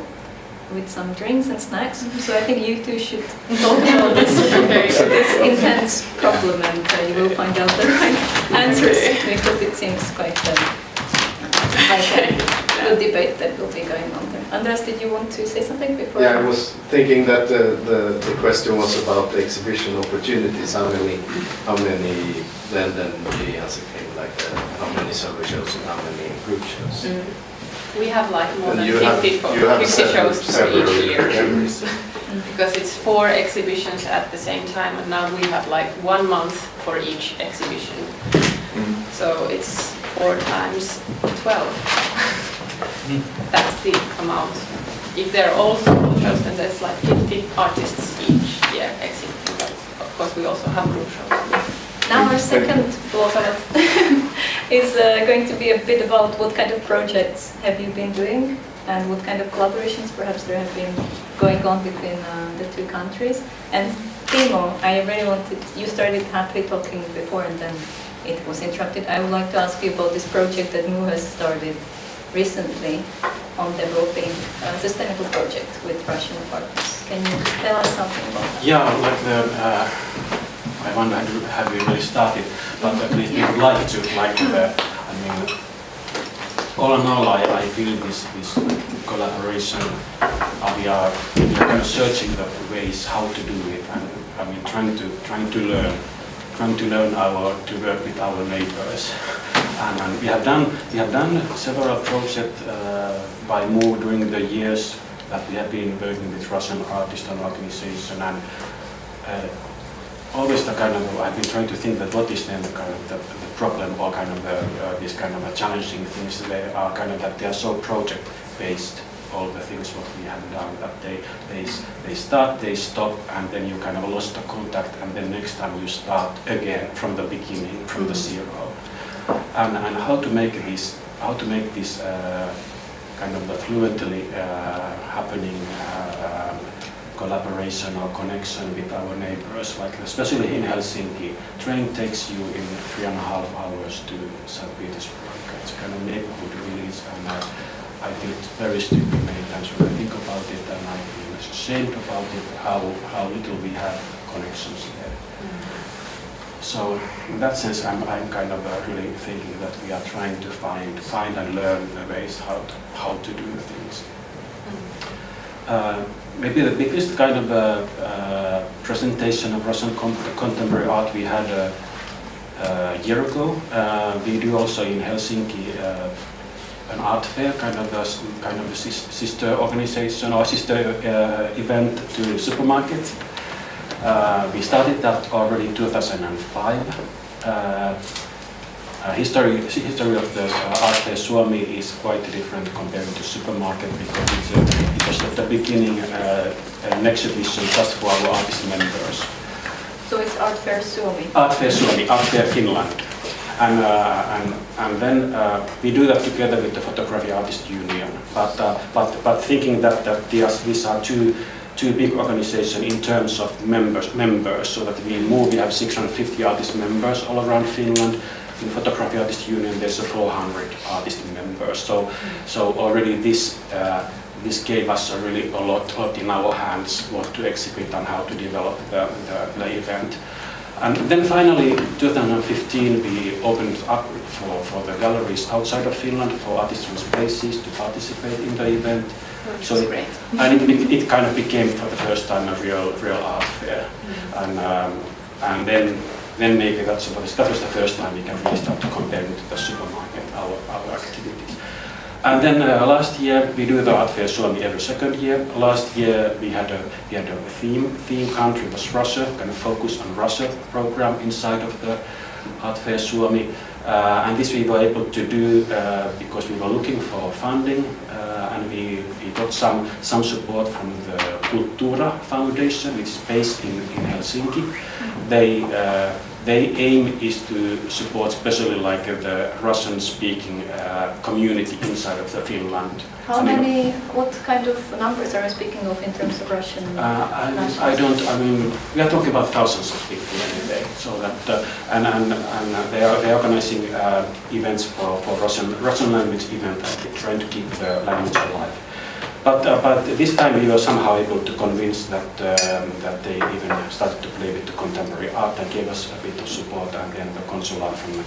with some drinks and snacks. So I think you two should talk about this intense problem, and you will find out the right answers, because it seems quite like a good debate that will be going on there. Andreas, did you want to say something before? Yeah, I was thinking that the question was about the exhibition opportunities. How many then how many solo shows and how many group shows? We have like more And than you 50 have shows per several each year. memories. Because it's 4 exhibitions at the same time, and now we have like 1 month for each exhibition. So it's 4 times 12. That's the amount. If they're all solo shows, then there's like 50 artists each year exhibiting. But of course, we also have group shows. Now our second block is going to be a bit about what kind of projects have you been doing and what kind of collaborations perhaps there have been going on between the two countries. And Timo, I really wanted, you started happily talking before and then it was interrupted. I would like to ask you about this project that Mu has started recently on developing a sustainable project with Russian partners. Can you tell us something about that? Yeah, like I wonder have we really started, but at least we would like to, I mean, all in all, I feel this collaboration, we are kind of searching the ways how to do it, and I mean, trying to learn to work with our neighbors. And we have done several projects by Mo during the years that we have been working with Russian artists and organization, and always the kind of, I've been trying to think that what is then the kind of the problem or kind of these kind of challenging things. They are kind of that they are so project based, all the things what we have done, that they start, they stop, and then you kind of lost the contact, and then next time you start again from the beginning, from the zero. And how to make this kind of the fluently happening collaboration or connection with our neighbors, like especially in Helsinki, train takes you in 3.5 hours to St. Petersburg. It's kind of neighborhood release, and I feel very stupid many times when I think about it, and I feel ashamed about it, how little we have connections there. So in that sense, I'm kind of really thinking that we are trying to find and learn the ways how to do things. Maybe the biggest kind of presentation of Russian contemporary art we had a year ago. We do also in Helsinki an art fair, kind of a sister organization or sister event to supermarkets. We started that already in 2005. History of the art fair Suomi is quite different compared to supermarket, because it was at the beginning an exhibition just for our artist members. So it's Art Fair Suomi? Art Fair Suomi, Art Fair Finland. And then we do that together with the Photography Artist Union. But thinking that these are two big organizations in terms of members, so that we have 650 artist members all around Finland. In Photography Artist Union, there's 400 artist members. So already this gave us really a lot in our hands what to exhibit and how to develop the event. And then finally, 2015, we opened up for the galleries outside of Finland, for artisan spaces to participate in the event. Which is great. And it kind of became for the first time a real art fair. And then maybe that was the first time we can really start to compare it to the supermarket, our activities. And then last year we do the Art Fair Suomi every second year. Last year we had a theme country was Russia, kind of focus on Russia program inside of the Art Fair Suomi. And this we were able to do because we were looking for funding, and we got some support from the Kultura Foundation, which is based in Helsinki. Their aim is to support especially like the Russian-speaking community inside of the Finland. What kind of numbers are we speaking of in terms of Russian? I mean, we are talking about thousands of people every day. So that and they are organizing events for Russian language event, trying to keep the language alive. But this time we were somehow able to convince that they even started to play with the contemporary art and gave us a bit of support, and then the consular from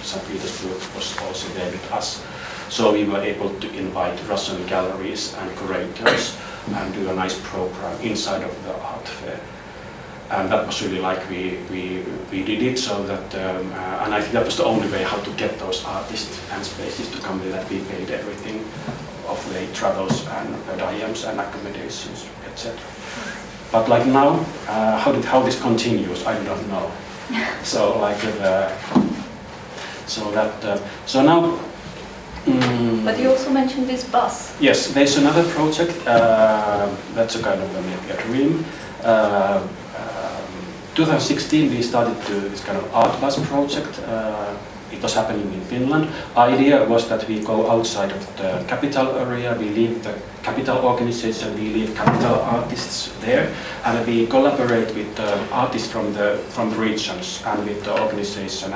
St. Petersburg was also there with us. So we were able to invite Russian galleries and curators and do a nice program inside of the art fair. And that was really like we did it, so that and I think that was the only way how to get those artists and spaces to come there, that we paid everything of their travels and per diems and accommodations, etc. But like now, how this continues, I don't know. So like so now. But you also mentioned this bus. Yes, there's another project. That's a kind of maybe a dream. 2016 we started this kind of art bus project. It was happening in Finland. Idea was that we go outside of the capital area, we leave the capital organization, we leave capital artists there, and we collaborate with artists from the regions and with the organization,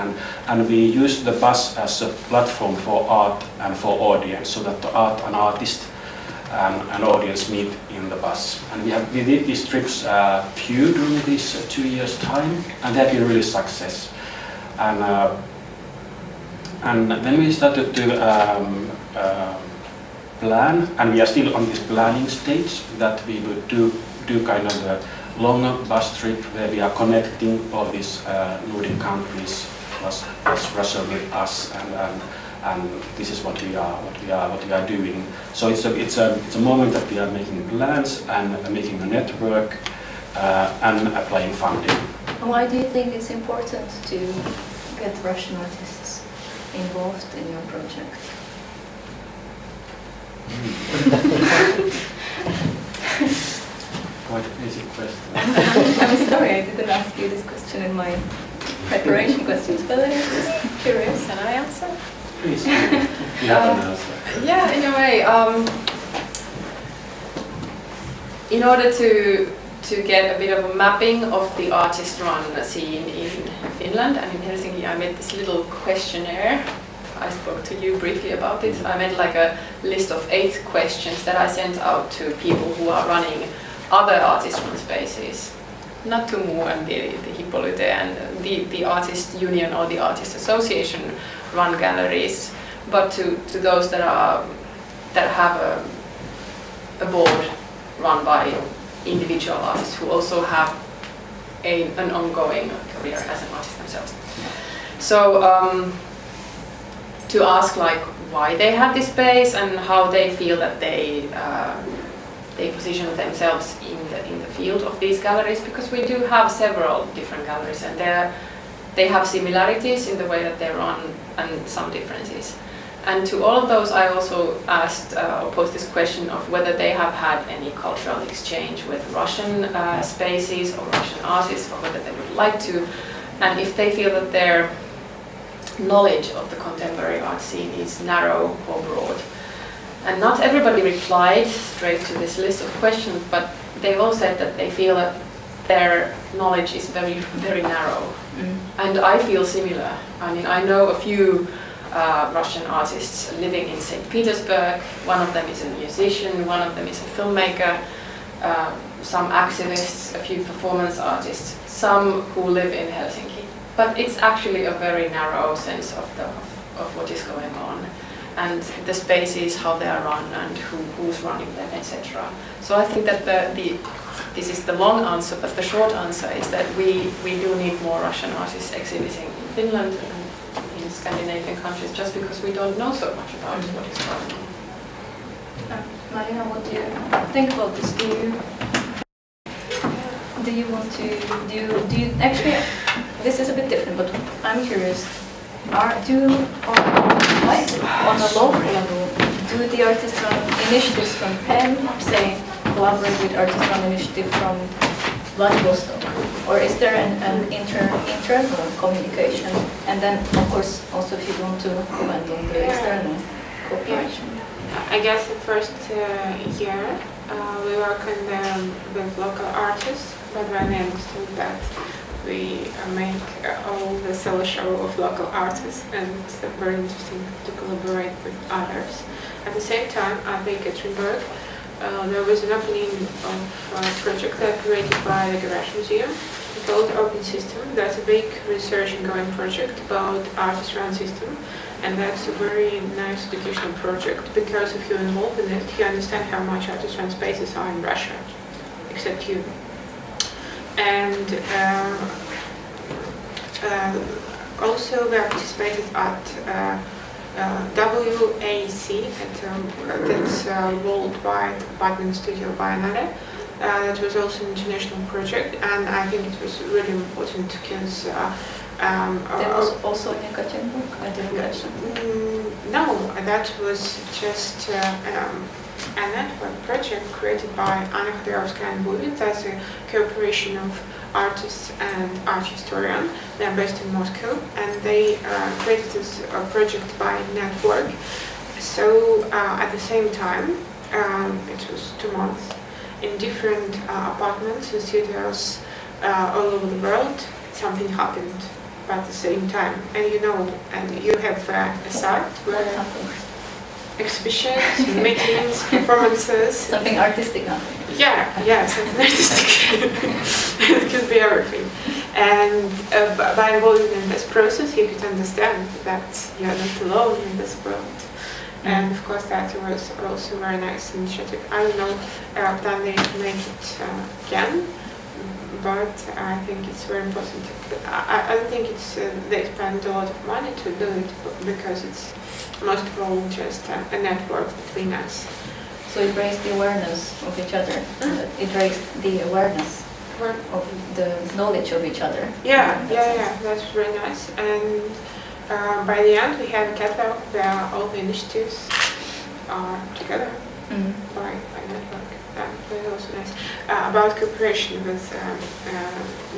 and we use the bus as a platform for art and for audience, so that the art and artist and audience meet in the bus. And we did these trips few during these 2 years' time, and they have been really success. And then we started to plan, and we are still on this planning stage, that we would do kind of a longer bus trip where we are connecting all these Nordic countries plus Russia with us, and this is what we are doing. So it's a moment that we are making plans and making a network and applying funding. Why do you think it's important to get Russian artists involved in your project? Quite a basic question. I'm sorry, I didn't ask you this question in my preparation questions, but I'm just curious. Can I answer? Please, you have an answer. Yeah, in a way. In order to get a bit of a mapping of the artist-run scene in Finland and in Helsinki, I made this little questionnaire. I spoke to you briefly about it. I made like a list of 8 questions that I sent out to people who are running other artist-run spaces. Not to MU and the Hippolyte and the artist union or the artist association run galleries, but to those that have a board run by individual artists who also have an ongoing career as an artist themselves. So to ask like why they have this space and how they feel that they position themselves in the field of these galleries, because we do have several different galleries and they have similarities in the way that they run and some differences. And to all of those, I also asked or posed this question of whether they have had any cultural exchange with Russian spaces or Russian artists, or whether they would like to, and if they feel that their knowledge of the contemporary art scene is narrow or broad. And not everybody replied straight to this list of questions, but they've all said that they feel that their knowledge is very, very narrow. Mm. And I feel similar. I mean, I know a few Russian artists living in St. Petersburg. One of them is a musician, one of them is a filmmaker, some activists, a few performance artists, some who live in Helsinki. But it's actually a very narrow sense of what is going on, and the spaces, how they are run, and who's running them, etc. So I think that this is the long answer, but the short answer is that we do need more Russian artists exhibiting in Finland and in Scandinavian countries, just because we don't know so much about what is going on. Marina, what do you think about this? Do you want to actually, this is a bit different, but I'm curious. On a local level, do the artist-run initiatives from Perm, say, collaborate with artist-run initiative from Vladivostok, or is there an internal communication? And then, of course, also if you want to comment on the external cooperation. I guess the first year we work with local artists, but when I understood that we make all the solo show of local artists, and it's very interesting to collaborate with others. At the same time, I think Petersburg there was an opening of a project created by the Garage Museum called Open System. That's a big research and going project about artist-run system, and that's a very nice educational project because if you're involved in it, you understand how much artist-run spaces are in Russia, except you. And also we participated at WAC, that's Worldwide Apartment Studio Biennale. That was also an international project, and I think it was really important because There was also in Ekaterinburg, I didn't catch it. no, that was just a network project created by Anna Khodorkovskaya and Budin. That's a cooperation of artists and art historian. They're based in Moscow, and they created this project by network. So at the same time, it was 2 months, in different apartments and studios all over the world, something happened at the same time. And you know, and you have a site where exhibitions, meetings, performances. Something artistic happening. Yeah, something artistic. It could be everything. And by involving in this process, you could understand that you're not alone in this world. And of course, that was also a very nice initiative. I don't know plan they make it again, but I think it's very important. I don't think it's they spend a lot of money to do it because it's most of all just a network between us. So it raised the awareness of each other. It raised the awareness of the knowledge of each other. Yeah, that's very nice. And by the end, we have a catalog where all the initiatives are together by network. That was also nice. About cooperation with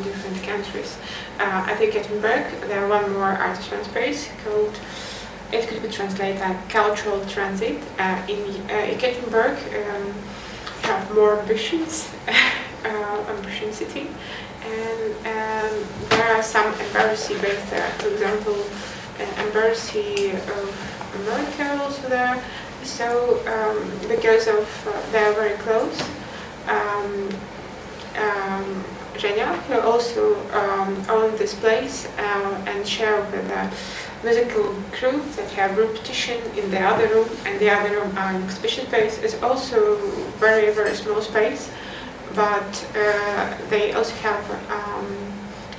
different countries. At Ekaterinburg, there are one more artisan space called, it could be translated as cultural transit. In Ekaterinburg, have more ambitions, ambition city, and there are some embassy based there. For example, embassy of America also there. So because of they're very close. Zhenya, who also owned this place and share with the musical crew that have repetition in the other room, and the other room are an exhibition space. It's also very, very small space, but they also have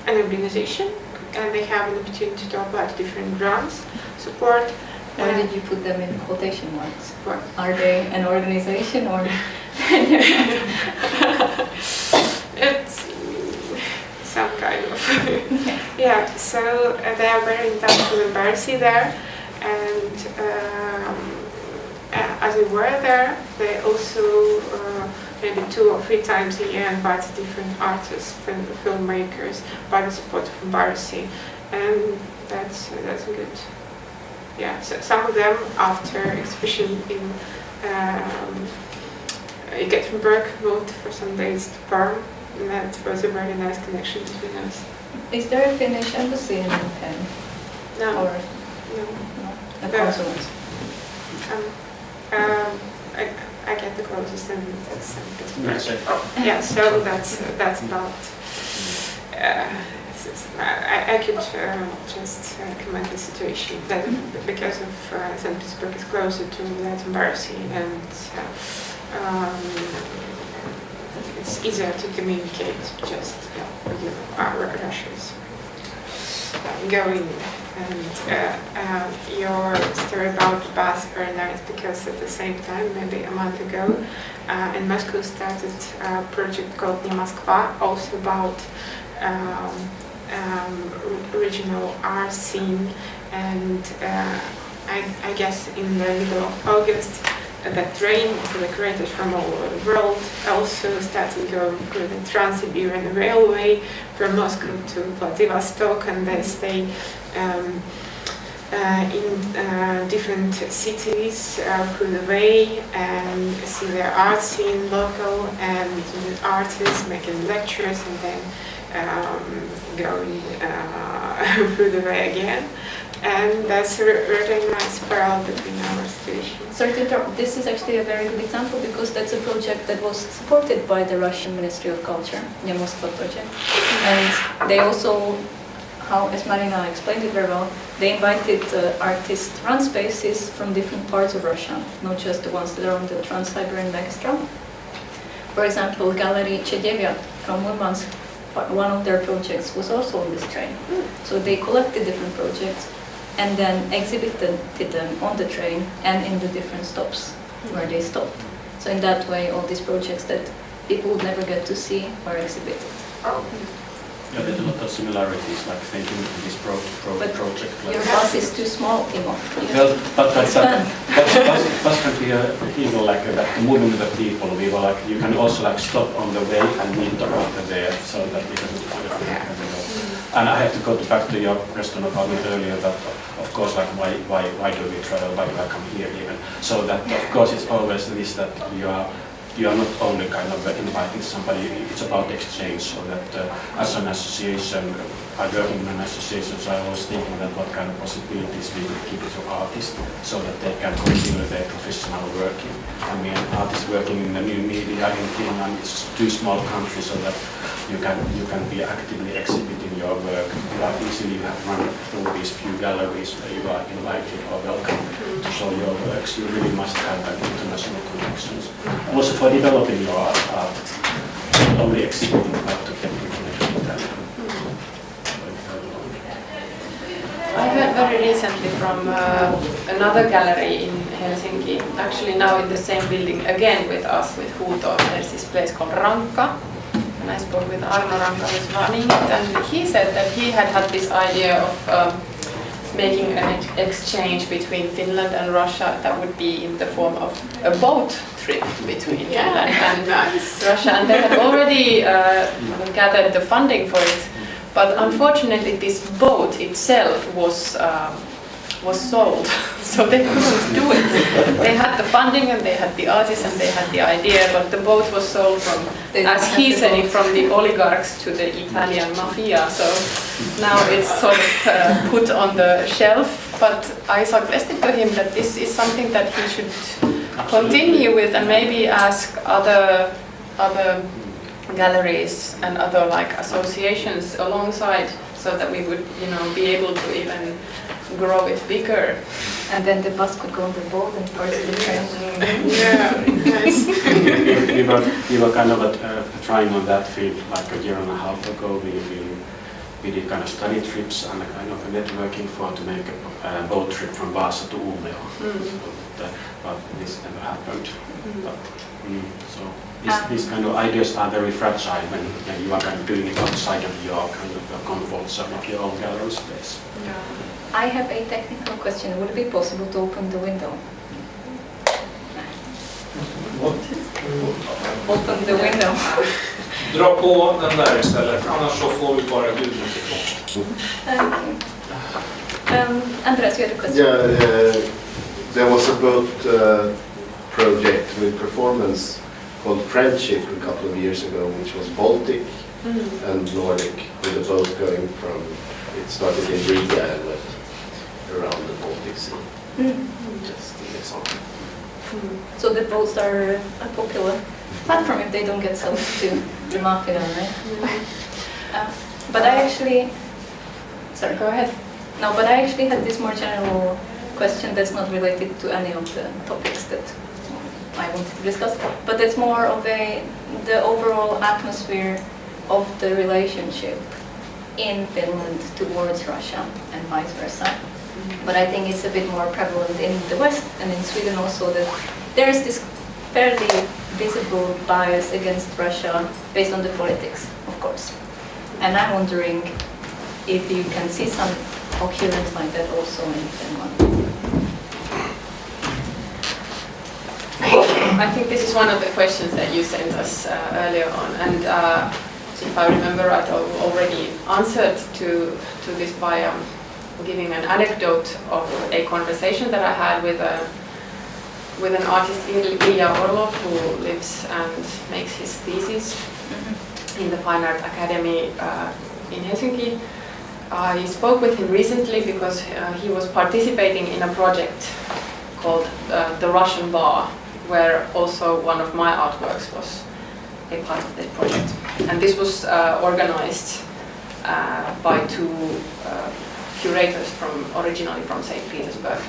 an organization, and they have an opportunity to apply to different grants, support. Why did you put them in quotation marks? What? Are they an organization or? It's some kind of. Yeah, so they are very in touch with embassy there, and as we were there, they also maybe 2 or 3 times a year invite different artists, filmmakers, by the support of embassy, and that's good. Yeah, so some of them after exhibition in Ekaterinburg moved for some days to Perm, and that was a very nice connection between us. Is there a Finnish embassy in Penn? No. Or No. a consulate? I get the closest and that's That's it. yeah, so that's about. I could just comment the situation that because of St. Petersburg is closer to that embassy, and it's easier to communicate. Just Russia is going, and your story about the bus is very nice because at the same time, maybe a month ago, in Moscow started a project called Не Москва, also about regional art scene, and I guess in the middle of August the train for the curators from all over the world also started going through the Trans-Siberian Railway from Moscow to Vladivostok, and they stay in different cities through the way and see their art scene local and with artists making lectures and then going through the way again. And that's a really nice parallel between ours. Sorry to interrupt. This is actually a very good example because that's a project that was supported by the Russian Ministry of Culture, the Moscow project. And they also, as Marina explained it very well, they invited artist-run spaces from different parts of Russia, not just the ones that are on the Trans-Siberian Magistral. For example, Gallery Chedevia from Murmansk, one of their projects was also on this train. So they collected different projects and then exhibited them on the train and in the different stops where they stopped. So in that way, all these projects that people would never get to see were exhibited. Yeah, there's a lot of similarities, like thinking of this project. Your bus is too small, Timo. Well, but can be even like that moving with the people. We were like, you can also like stop on the way and meet the author there, so that we can And I have to go back to your question about it earlier. That of course, like why do we travel? Why do I come here even? So that of course it's always this that you are not only kind of inviting somebody, it's about exchange, so that as an association, by working in an association, so I was thinking that what kind of possibilities we would give to artists so that they can continue their professional working. I mean, artists working in the new media in Finland, it's too small country so that you can be actively exhibiting your work. Like easily you have run through these few galleries where you are invited or welcome to show your works. You really must have like international connections. Also for developing your art, not only exhibiting, but to get the connection with that. I heard very recently from another gallery in Helsinki, actually now in the same building again with us, with Huuto. There's this place called Rankka. And I spoke with Arno Rankka who's running it, and he said that he had this idea of making an exchange between Finland and Russia that would be in the form of a boat trip between Finland and Russia. And they had already gathered the funding for it. But unfortunately, this boat itself was sold, so they couldn't do it. They had the funding and they had the artists and they had the idea, but the boat was sold from, as he said, from the oligarchs to the Italian mafia. So now it's sort of put on the shelf. But I suggested to him that this is something that he should continue with and maybe ask other galleries and other like associations alongside, so that we would, be able to even grow it bigger. And then the bus could go on the boat and part of the train. Yeah, nice. we were kind of trying on that field like a year and a half ago. We did kind of study trips and a kind of a networking to make a boat trip from Vaasa to Umeå. But this never happened. So these kind of ideas are very fragile when you are kind of doing it outside of your kind of comfort zone of your own gallery space. Yeah. I have a technical question. Would it be possible to open the window? What? Open the window. Dra på den där istället, annars så får vi bara ljudet ifrån. Andreas, you had a question? Yeah, there was a boat project with performance called Friendship a couple of years ago, which was Baltic and Nordic, with a boat going from, it started in Riga and went around the Baltic Sea. Just an example. So the boats are a popular platform if they don't get sold to the mafia, right? But I actually, sorry, go ahead. No, but I actually had this more general question that's not related to any of the topics that I wanted to discuss, but it's more of the overall atmosphere of the relationship in Finland towards Russia and vice versa. But I think it's a bit more prevalent in the West and in Sweden also, that there's this fairly visible bias against Russia based on the politics, of course. And I'm wondering if you can see some occurrence like that also in Finland. I think this is one of the questions that you sent us earlier on, and if I remember right, I already answered to this by giving an anecdote of a conversation that I had with an artist, Ilja Orlov, who lives and makes his thesis in the Fine Art Academy in Helsinki. I spoke with him recently because he was participating in a project called The Russian Bar, where also one of my artworks was a part of this project. And this was organized by two curators originally from St. Petersburg.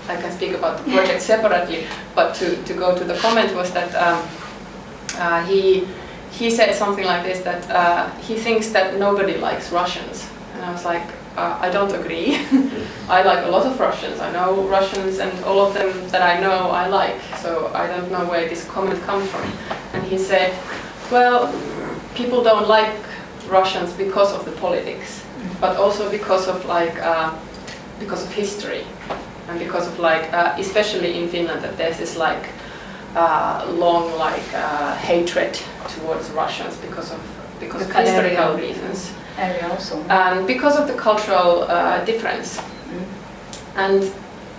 I can speak about the project separately, but to go to the comment was that he said something like this, that he thinks that nobody likes Russians. And I was like, I don't agree. I like a lot of Russians. I know Russians, and all of them that I know I like. So I don't know where this comment comes from. And he said, well, people don't like Russians because of the politics, but also because of history, and because of especially in Finland, that there's this long hatred towards Russians because of historical reasons. Area also. And because of the cultural difference. And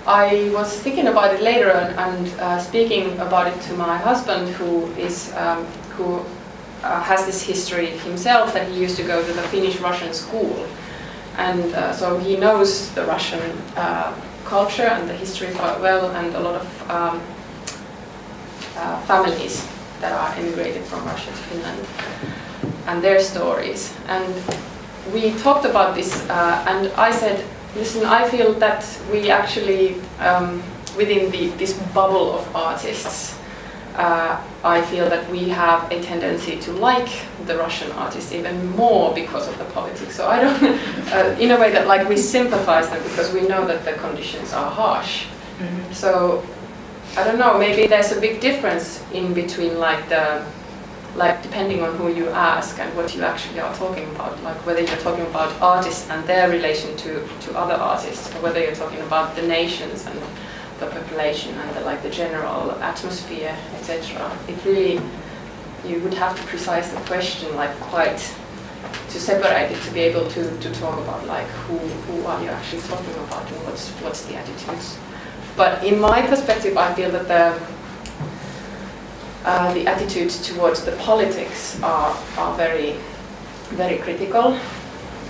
I was thinking about it later and speaking about it to my husband, who has this history himself, that he used to go to the Finnish-Russian school. And so he knows the Russian culture and the history quite well, and a lot of families that are immigrated from Russia to Finland, and their stories. And we talked about this, and I said, listen, I feel that we actually, within this bubble of artists, I feel that we have a tendency to like the Russian artists even more because of the politics. So I don't, in a way that we sympathize them because we know that the conditions are harsh. Mm-hmm. So I don't know, maybe there's a big difference in between depending on who you ask and what you actually are talking about, whether you're talking about artists and their relation to other artists, or whether you're talking about the nations and the population and the general atmosphere, etc. It really, you would have to precise the question quite to separate it, to be able to talk about who are you actually talking about and what's the attitudes. But in my perspective, I feel that the attitudes towards the politics are very, very critical,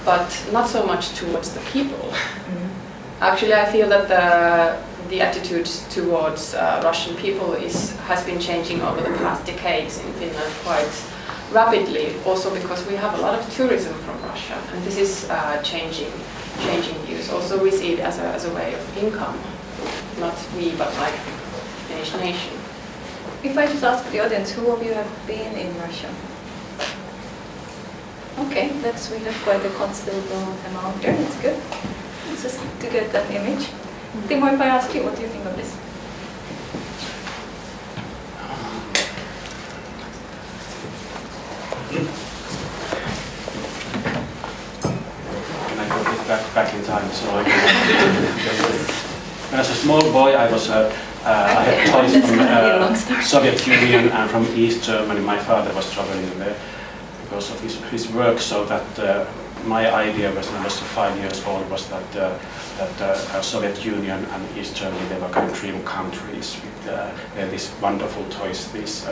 but not so much towards the people. Mm-hmm. Actually, I feel that the attitudes towards Russian people has been changing over the past decades in Finland quite rapidly, also because we have a lot of tourism from Russia, and this is changing views. Also, we see it as a way of income, not we, but Finnish nation. If I just ask the audience, who of you have been in Russia? Okay, we have quite a considerable amount here, that's good. It's just to get that image. Timo, if I ask you, what do you think of this? Can I go back in time? So when I was a small boy, I had toys from Soviet Union and from East Germany. My father was traveling there because of his work, so that my idea when I was 5 years old was that Soviet Union and East Germany, they were kind of dream countries with these wonderful toys, these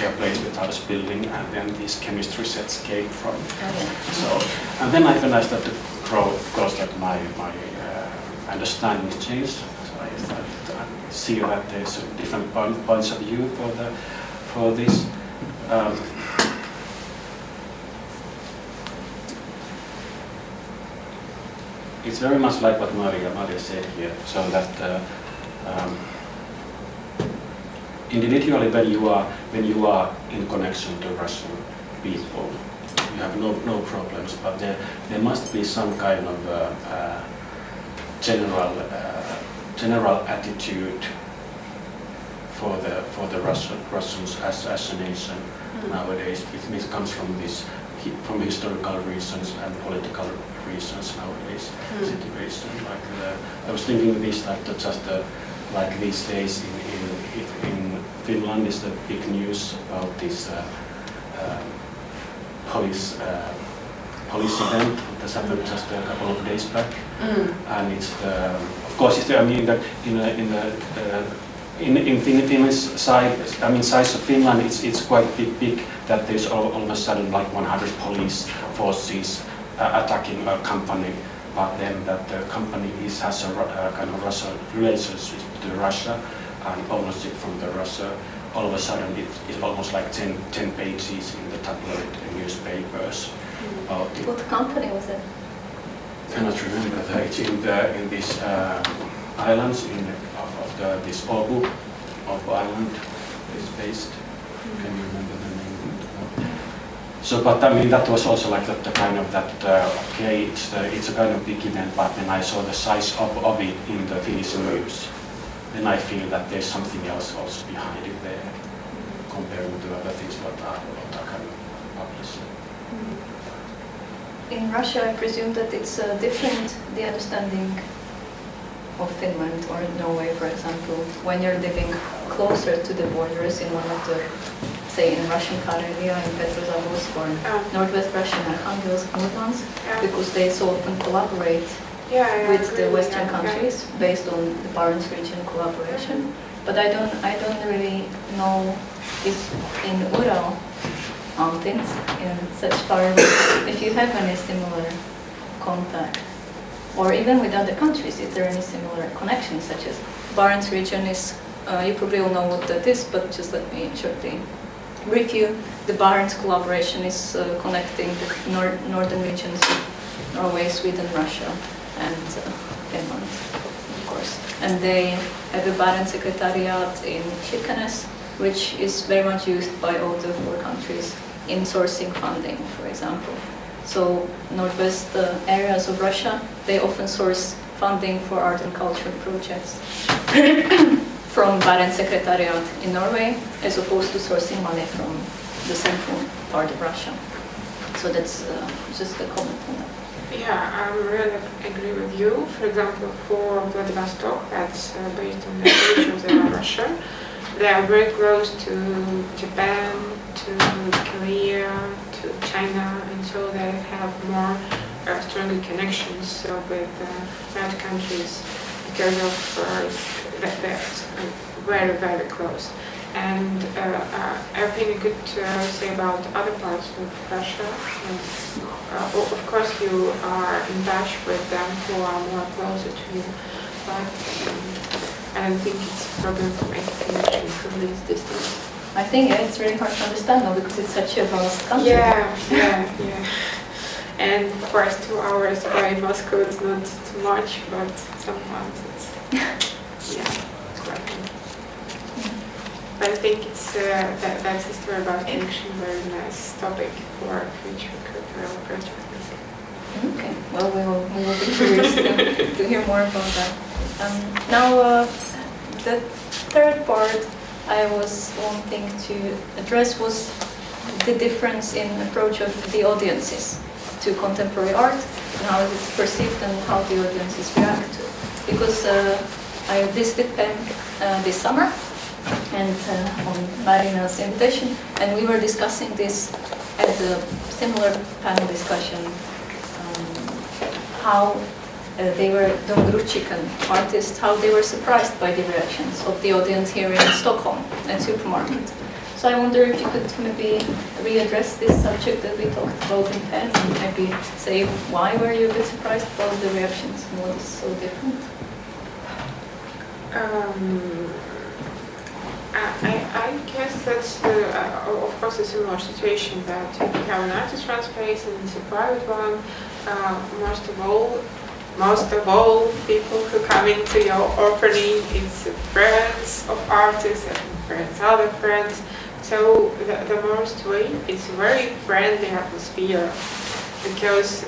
airplanes that I was building, and then these chemistry sets came from. So, and then when I started to grow, of course, my understanding changed. So I started to see that there's different points of view for this. It's very much like what Marja said here, so that individually when you are in connection to Russian people, you have no problems, but there must be some kind of general attitude for the Russians as a nation nowadays. It comes from historical reasons and political reasons nowadays situation. I was thinking this that just like these days in Finland is the big news about this police event that happened just a couple of days back, and it's of course I mean that in Finland's side, size of Finland, it's quite big that there's all of a sudden 100 police forces attacking a company but then that the company has a kind of Russian relationship to Russia and ownership from the Russia. All of a sudden it's almost like 10 pages in the tabloid newspapers. About it. What company was it? I cannot remember. It's in these islands of this Åbo island is based. Can you remember the name? So, but I mean that was also like the kind of that. Okay, it's a kind of big event, but then I saw the size of it in the Finnish news. Then I feel that there's something else also behind it there, comparing to other things that are kind of published. In Russia, I presume that it's different, the understanding of Finland or Norway, for example, when you're living closer to the borders in one of the, say, in Russian Karelia, in Petrozavodsk, or Northwest Russian Arkhangelsk, Murmansk, because they so often collaborate with the Western countries based on the Barents region collaboration. But I don't really know if in Ural mountains, in such far away, if you have any similar contact, or even with other countries, is there any similar connections, such as Barents region is, you probably all know what that is, but just let me shortly review. The Barents collaboration is connecting the northern regions of Norway, Sweden, Russia, and Finland, of course. And they have a Barents Secretariat in Kirkenes, which is very much used by all the four countries in sourcing funding, for example. So northwest areas of Russia, they often source funding for art and culture projects from Barents Secretariat in Norway, as opposed to sourcing money from the central part of Russia. So that's just a comment on that. Yeah, I really agree with you. For example, for Vladivostok, that's based on the age of the Russia. They are very close to Japan, to Korea, to China, and so they have more stronger connections with other countries because of they're very, very close. And everything you could say about other parts of Russia. Of course, you are in touch with them who are more closer to you, but I don't think it's a problem to make a connection from this distance. I think it's really hard to understand now because it's such a vast country. Yeah. And of course, 2 hours by Moscow is not too much, but sometimes it's quite. But I think it's that's a story about connection, very nice topic for a future curatorial project. Okay, well, we will be curious to hear more about that. Now, the third part I was wanting to address was the difference in approach of the audiences to contemporary art and how it's perceived and how the audiences react to it. Because I visited PEM this summer and on Marina's invitation, and we were discussing this at a similar panel discussion, how they were, Dom Gruzchika, artists, how they were surprised by the reactions of the audience here in Stockholm at Supermarket. So I wonder if you could maybe readdress this subject that we talked about in PEN, and maybe say why were you a bit surprised about the reactions and what is so different? I guess that's of course a similar situation, that if you have an artist run space and it's a private one, most of all people who come into your opening is friends of artists and friends, other friends. So the most way it's a very friendly atmosphere, because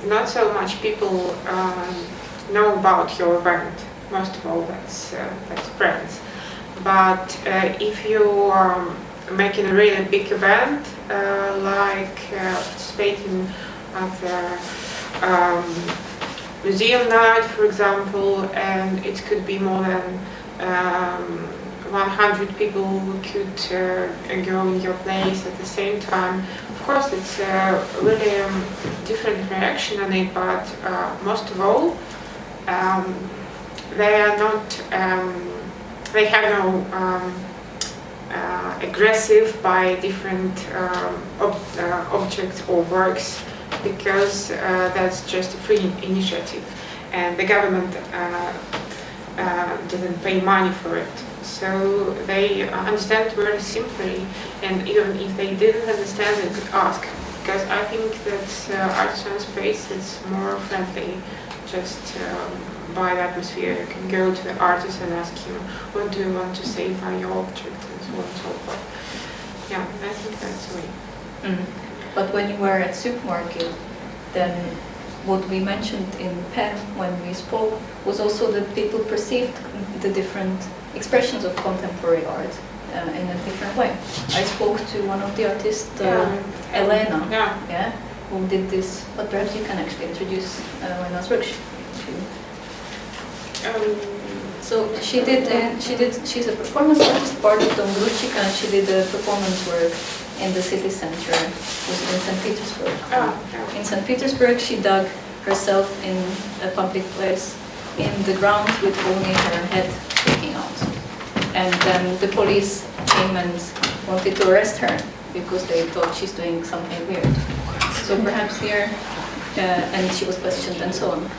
not so much people know about your event. Most of all, that's friends. But if you are making a really big event, like participating at the museum night, for example, and it could be more than 100 people who could go in your place at the same time. Of course, it's a really different reaction on it, but most of all, they are not. They have no aggressive by different objects or works because that's just a free initiative, and the government didn't pay money for it. So they understand very simply, and even if they didn't understand, they could ask. Because I think that Arts and Space is more friendly. Just by the atmosphere, you can go to the artist and ask him, what do you want to say by your object, and so on and so forth. Yeah, I think that's the way. Mm-hmm. But when you were at supermarket, then what we mentioned in Perm when we spoke was also that people perceived the different expressions of contemporary art in a different way. I spoke to one of the artists, Elena, yeah, who did this, but perhaps you can actually introduce Elena's work. So she's a performance artist, part of Dom Gruzchika, and she did a performance work in the city center, was in St. Petersburg. In St. Petersburg, she dug herself in a public place in the ground with only her head sticking out. And then the police came and wanted to arrest her because they thought she's doing something weird. So perhaps here, and she was questioned and so on.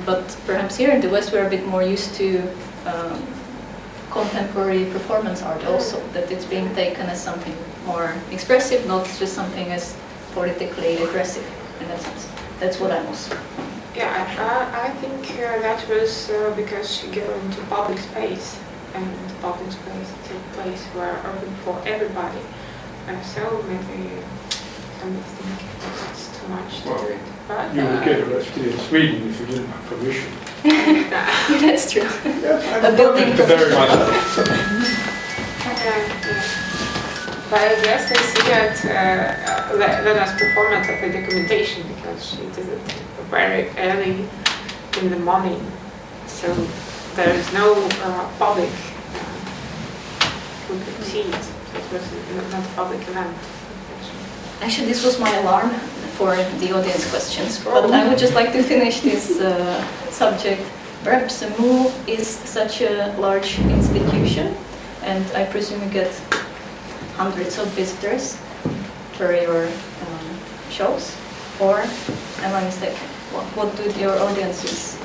But perhaps here in the West we're a bit more used to contemporary performance art also, that it's being taken as something more expressive, not just something as politically aggressive in that sense. That's what I was. Yeah, I think that was because she go into public space, and public space is a place where open for everybody. So maybe some think it's too much to do it. But, you would get arrested in Sweden if you didn't have permission. That's true. Yeah, A building very much. But I guess I see that Lena's performance of the documentation, because she did it very early in the morning, so there is no public who could see it. So it was not a public event. Actually, this was my alarm for the audience questions, but I would just like to finish this subject. Perhaps MoMA is such a large institution, and I presume you get hundreds of visitors for your shows, or am I mistaken? What do your audiences,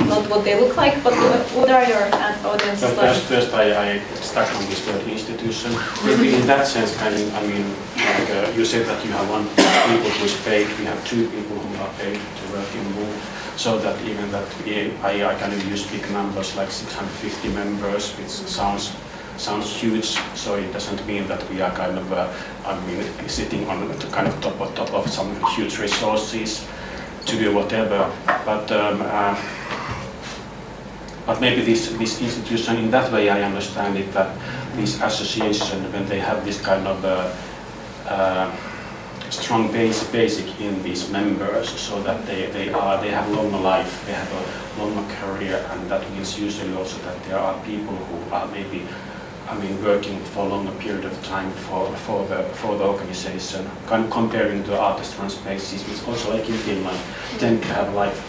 not what they look like, but what are your audiences like? First I start from this word institution. Maybe in that sense, I mean, like you said that you have one people who is paid, we have two people who are paid to work in MoMA, so that even that I kind of use big numbers like 650 members, which sounds huge, so it doesn't mean that we are kind of, sitting on the kind of top of some huge resources to do whatever. But maybe this institution, in that way I understand it, that this association, when they have this kind of strong basic in these members, so that they have longer life, they have a longer career, and that means usually also that there are people who are maybe working for a longer period of time for the organization. Kind of comparing to artist run spaces, which also like in Finland tend to have life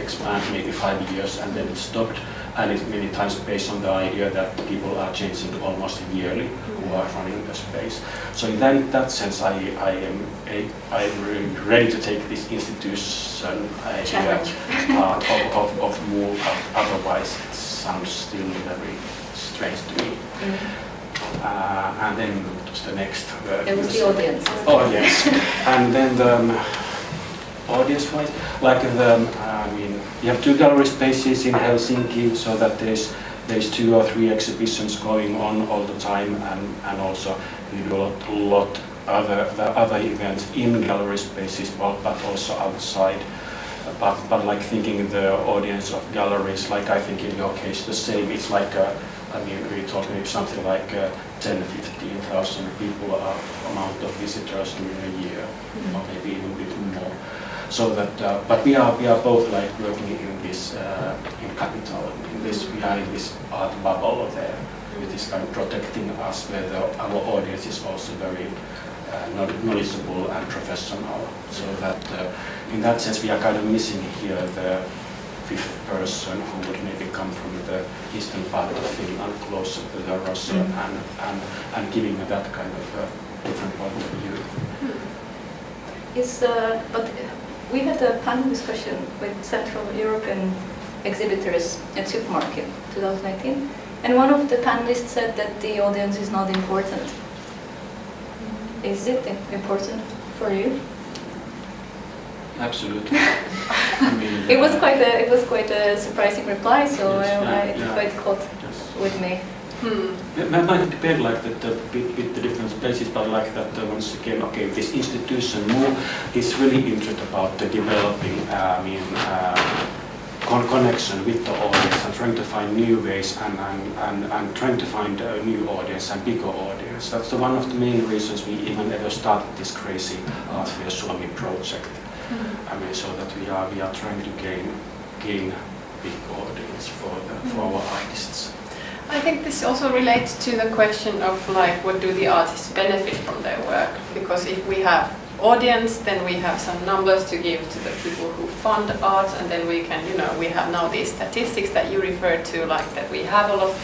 expand maybe 5 years and then it stopped, and it's many times based on the idea that people are changing almost yearly who are running the space. So in that sense, I am really ready to take this institution challenge of MoMA. Otherwise, it sounds still very strange to me. And then what's the next? It was the audience. Oh yes, and then the audience-wise, like you have 2 gallery spaces in Helsinki, so that there's 2 or 3 exhibitions going on all the time, and also you do a lot other events in gallery spaces, but also outside. But like thinking the audience of galleries, like I think in your case the same. It's like we're talking something like 10,000-15,000 people amount of visitors during a year, or maybe even a bit more. So that, but we are both like working in this in capital. We are in this art bubble there, which is kind of protecting us, where our audience is also very knowledgeable and professional. So that in that sense, we are kind of missing here the 5th person who would maybe come from the eastern part of Finland, closer to the Russia, and giving that kind of different point of view. is, but we had a panel discussion with Central European exhibitors at Supermarket 2019, and one of the panelists said that the audience is not important. Is it important for you? Absolutely. I mean, It was quite a surprising reply, so yes, it quite caught with me. It might depend like that with the different places, but like that once again, okay, this institution is really interested about the developing, connection with the audience and trying to find new ways and trying to find a new audience and bigger audience. That's one of the main reasons we even ever started this crazy Art Fair Suomi project. I mean, so that we are trying to gain big audience for our artists. I think this also relates to the question of like, what do the artists benefit from their work? Because if we have audience, then we have some numbers to give to the people who fund art, and then we can, we have now these statistics that you referred to, like that we have a lot of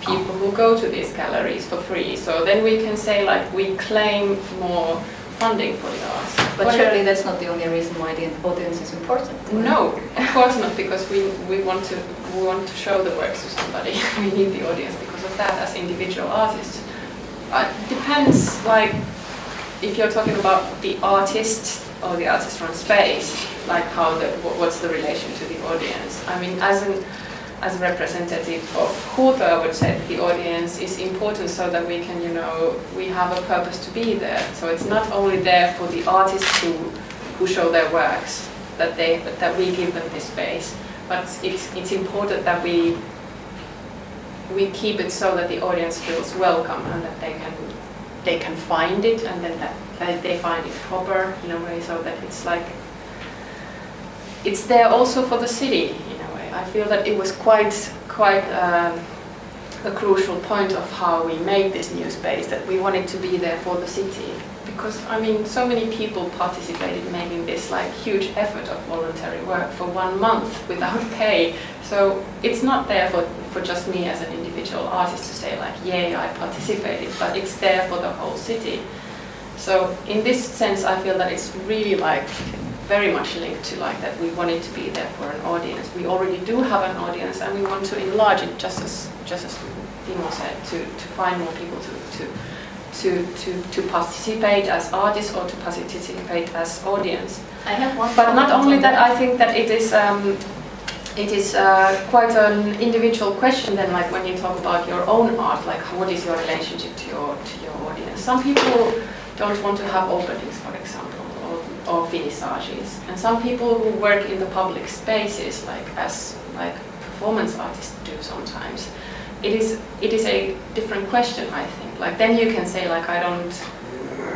people who go to these galleries for free. So then we can say like we claim more funding for the arts. But surely that's not the only reason why the audience is important. No, of course not, because we want to show the works to somebody. We need the audience because of that as individual artists. It depends, like if you're talking about the artist or the artist-run space, like what's the relation to the audience. I mean, as a representative of Huuto, I would say that the audience is important so that we can, we have a purpose to be there. So it's not only there for the artists who show their works, that we give them this space, but it's important that we keep it so that the audience feels welcome and that they can find it, and then that they find it proper in a way, so that it's like it's there also for the city. I feel that it was quite a crucial point of how we made this new space, that we wanted to be there for the city. Because, I mean, so many people participated in making this like huge effort of voluntary work for 1 month without pay. So it's not there for just me as an individual artist to say like, yay, I participated, but it's there for the whole city. So in this sense, I feel that it's really like very much linked to like that we wanted to be there for an audience. We already do have an audience, and we want to enlarge it, just as Timo said, to find more people to participate as artists or to participate as audience. I have one. But not only that, I think that it is quite an individual question. Then, like when you talk about your own art, like what is your relationship to your audience? Some people don't want to have openings, for example, or finissages, and some people who work in the public spaces, like performance artists do sometimes. It is a different question, I think. Like then you can say like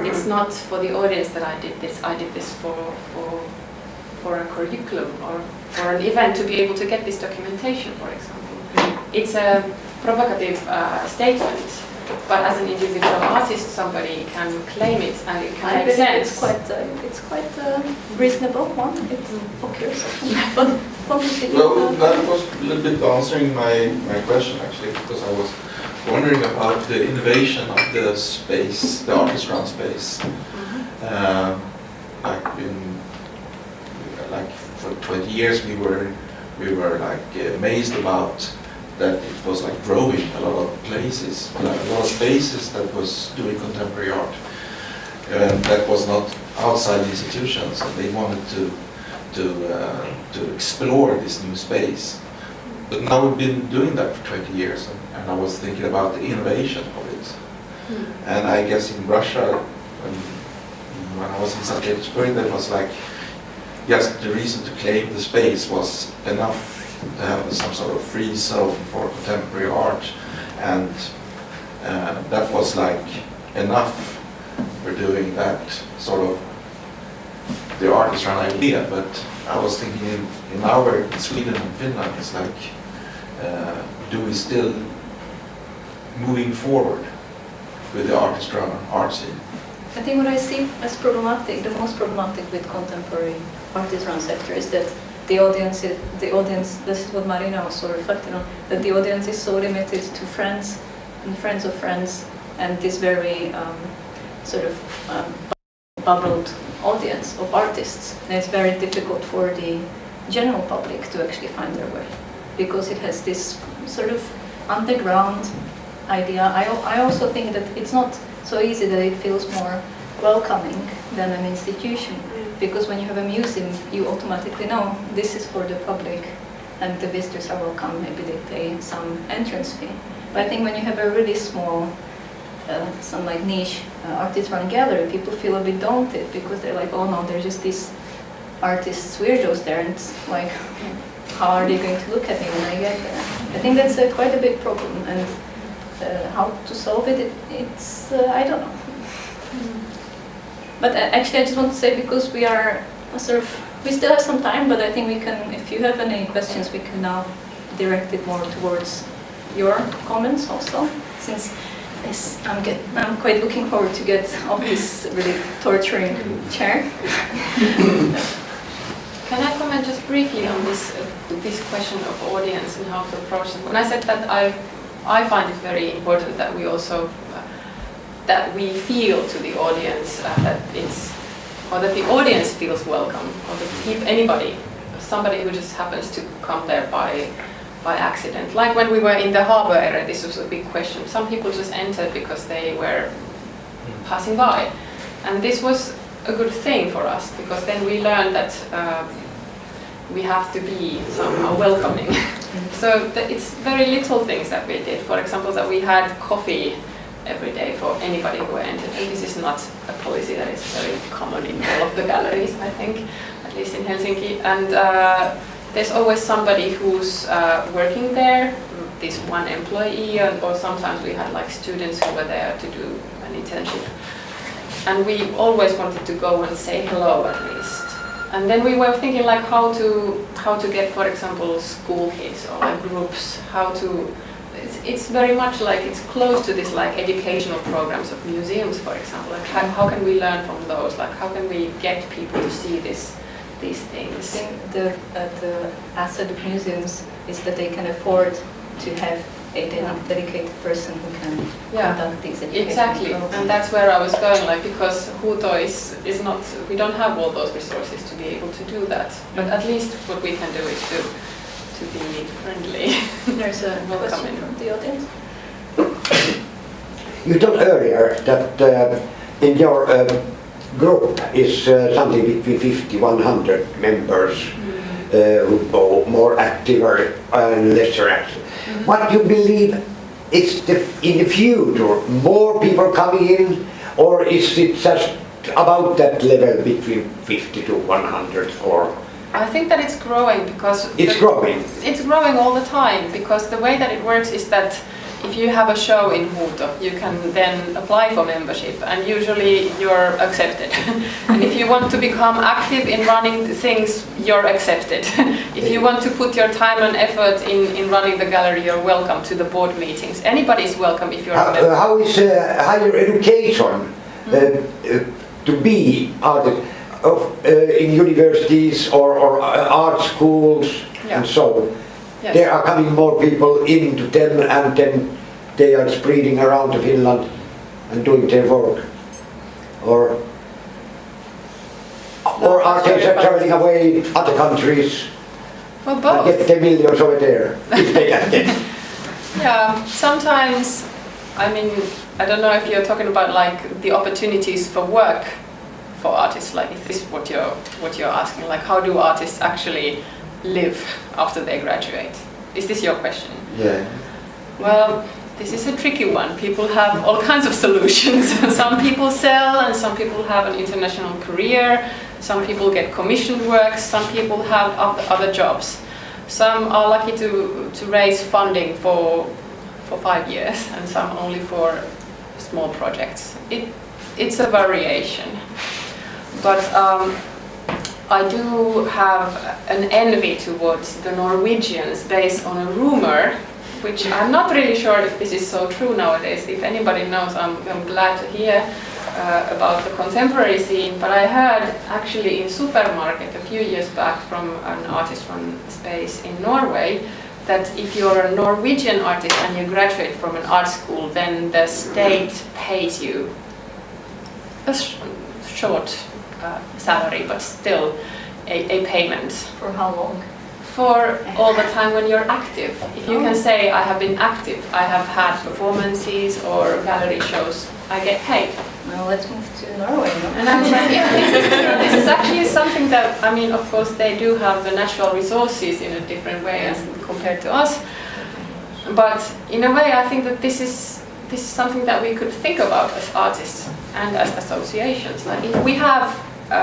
it's not for the audience that I did this. I did this for a curriculum or for an event to be able to get this documentation, for example. It's a provocative statement, but as an individual artist, somebody can claim it and it can make sense. It's quite a reasonable one. It occurs. But well, that was a little bit answering my question actually, because I was wondering about the innovation of the space, the artist-run space. Like for 20 years we were like amazed about that it was like growing a lot of places, a lot of spaces that was doing contemporary art. That was not outside the institutions, and they wanted to explore this new space. But now we've been doing that for 20 years, and I was thinking about the innovation of it. And I guess in Russia, when I was in St. Petersburg, that was like, just the reason to claim the space was enough to have some sort of free zone for contemporary art, and that was like enough for doing that sort of the artist-run idea. But I was thinking in Sweden and Finland, it's like, do we still moving forward with the artist-run art scene? I think what I see as problematic, the most problematic with contemporary artist-run sector is that the audience, this is what Marina also reflected on, that the audience is so limited to friends and friends of friends, and this very sort of bubbled audience of artists. And it's very difficult for the general public to actually find their way, because it has this sort of underground idea. I also think that it's not so easy that it feels more welcoming than an institution, because when you have a museum, you automatically know this is for the public and the visitors are welcome. Maybe they pay some entrance fee. But I think when you have a really small, some like niche artist-run gallery, people feel a bit daunted, because they're like, oh no, there's just these artists, weirdos there, and it's like, how are they going to look at me when I get there? I think that's quite a big problem, and how to solve it, it's, I don't know. But actually I just want to say, because we are we still have some time, but I think we can, if you have any questions, we can now direct it more towards your comments also, since I'm quite looking forward to get off this really torturing chair. Can I comment just briefly on this question of audience and how to approach it? When I said that I find it very important that we also that we feel to the audience that it's, or that the audience feels welcome, or that somebody who just happens to come there by accident. Like when we were in the harbor area, this was a big question. Some people just entered because they were passing by, and this was a good thing for us, because then we learned that we have to be somehow welcoming. So it's very little things that we did. For example, that we had coffee every day for anybody who entered. And this is not a policy that is very common in all of the galleries, I think, at least in Helsinki. And there's always somebody who's working there, this one employee, or sometimes we had like students who were there to do an internship. And we always wanted to go and say hello at least. And then we were thinking like how to get, for example, school kids or like groups, it's very much like it's close to this like educational programs of museums, for example. Like how can we learn from those? Like how can we get people to see these things? I think the asset of museums is that they can afford to have a dedicated person who can conduct these educational Exactly, programs. and that's where I was going, like, because Huuto is not, we don't have all those resources to be able to do that. But at least what we can do is to be friendly. There's a question from the audience. You told earlier that in your group is something between 50-100 members who are more active and lesser active. What do you believe is in the future, more people coming in, or is it just about that level between 50 to 100 or? I think that it's growing because... It's growing? It's growing all the time, because the way that it works is that if you have a show in Huuto, you can then apply for membership, and usually you're accepted. And if you want to become active in running things, you're accepted. If you want to put your time and effort in running the gallery, you're welcome to the board meetings. Anybody's welcome if you're a member. How is higher education to be in universities or art schools and so? Yes. There are coming more people into them, and then they are spreading around to Finland and doing their work. Or are they traveling away other countries? Well, both. And get their millions over there, if they can get. Yeah, sometimes, I mean, I don't know if you're talking about like the opportunities for work for artists, like if this is what you're asking, like how do artists actually live after they graduate? Is this your question? Yeah. Well, this is a tricky one. People have all kinds of solutions. Some people sell, and some people have an international career. Some people get commissioned work. Some people have other jobs. Some are lucky to raise funding for 5 years, and some only for small projects. It's a variation. But I do have an envy towards the Norwegians based on a rumor, which I'm not really sure if this is so true nowadays. If anybody knows, I'm glad to hear about the contemporary scene. But I heard actually in Supermarket a few years back from an artist-run space in Norway that if you're a Norwegian artist and you graduate from an art school, then the state pays you a short salary, but still a payment. For how long? For all the time when you're active. If you can say, I have been active, I have had performances or gallery shows, I get paid. Well, let's move to Norway. No? And I was like, yeah, this is actually something that, I mean, of course, they do have the natural resources in a different way as compared to us. But in a way, I think that this is something that we could think about as artists and as associations. Like if we have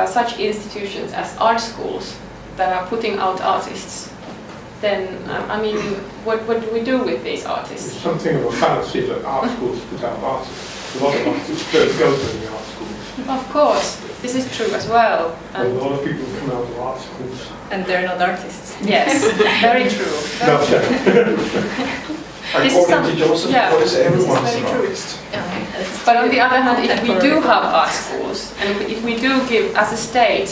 such institutions as art schools that are putting out artists, then, I mean, what do we do with these artists? It's something of a fallacy that art schools put out artists. A lot of artists don't go to the art schools. Of course, this is true as well. A lot of people come out of art schools. And they're not artists. Yes, very true. Not yet. According to Joseph, yeah, Beuys, everyone's this is an very artist. But on the other hand, if we do have art schools, and if we do give, as a state,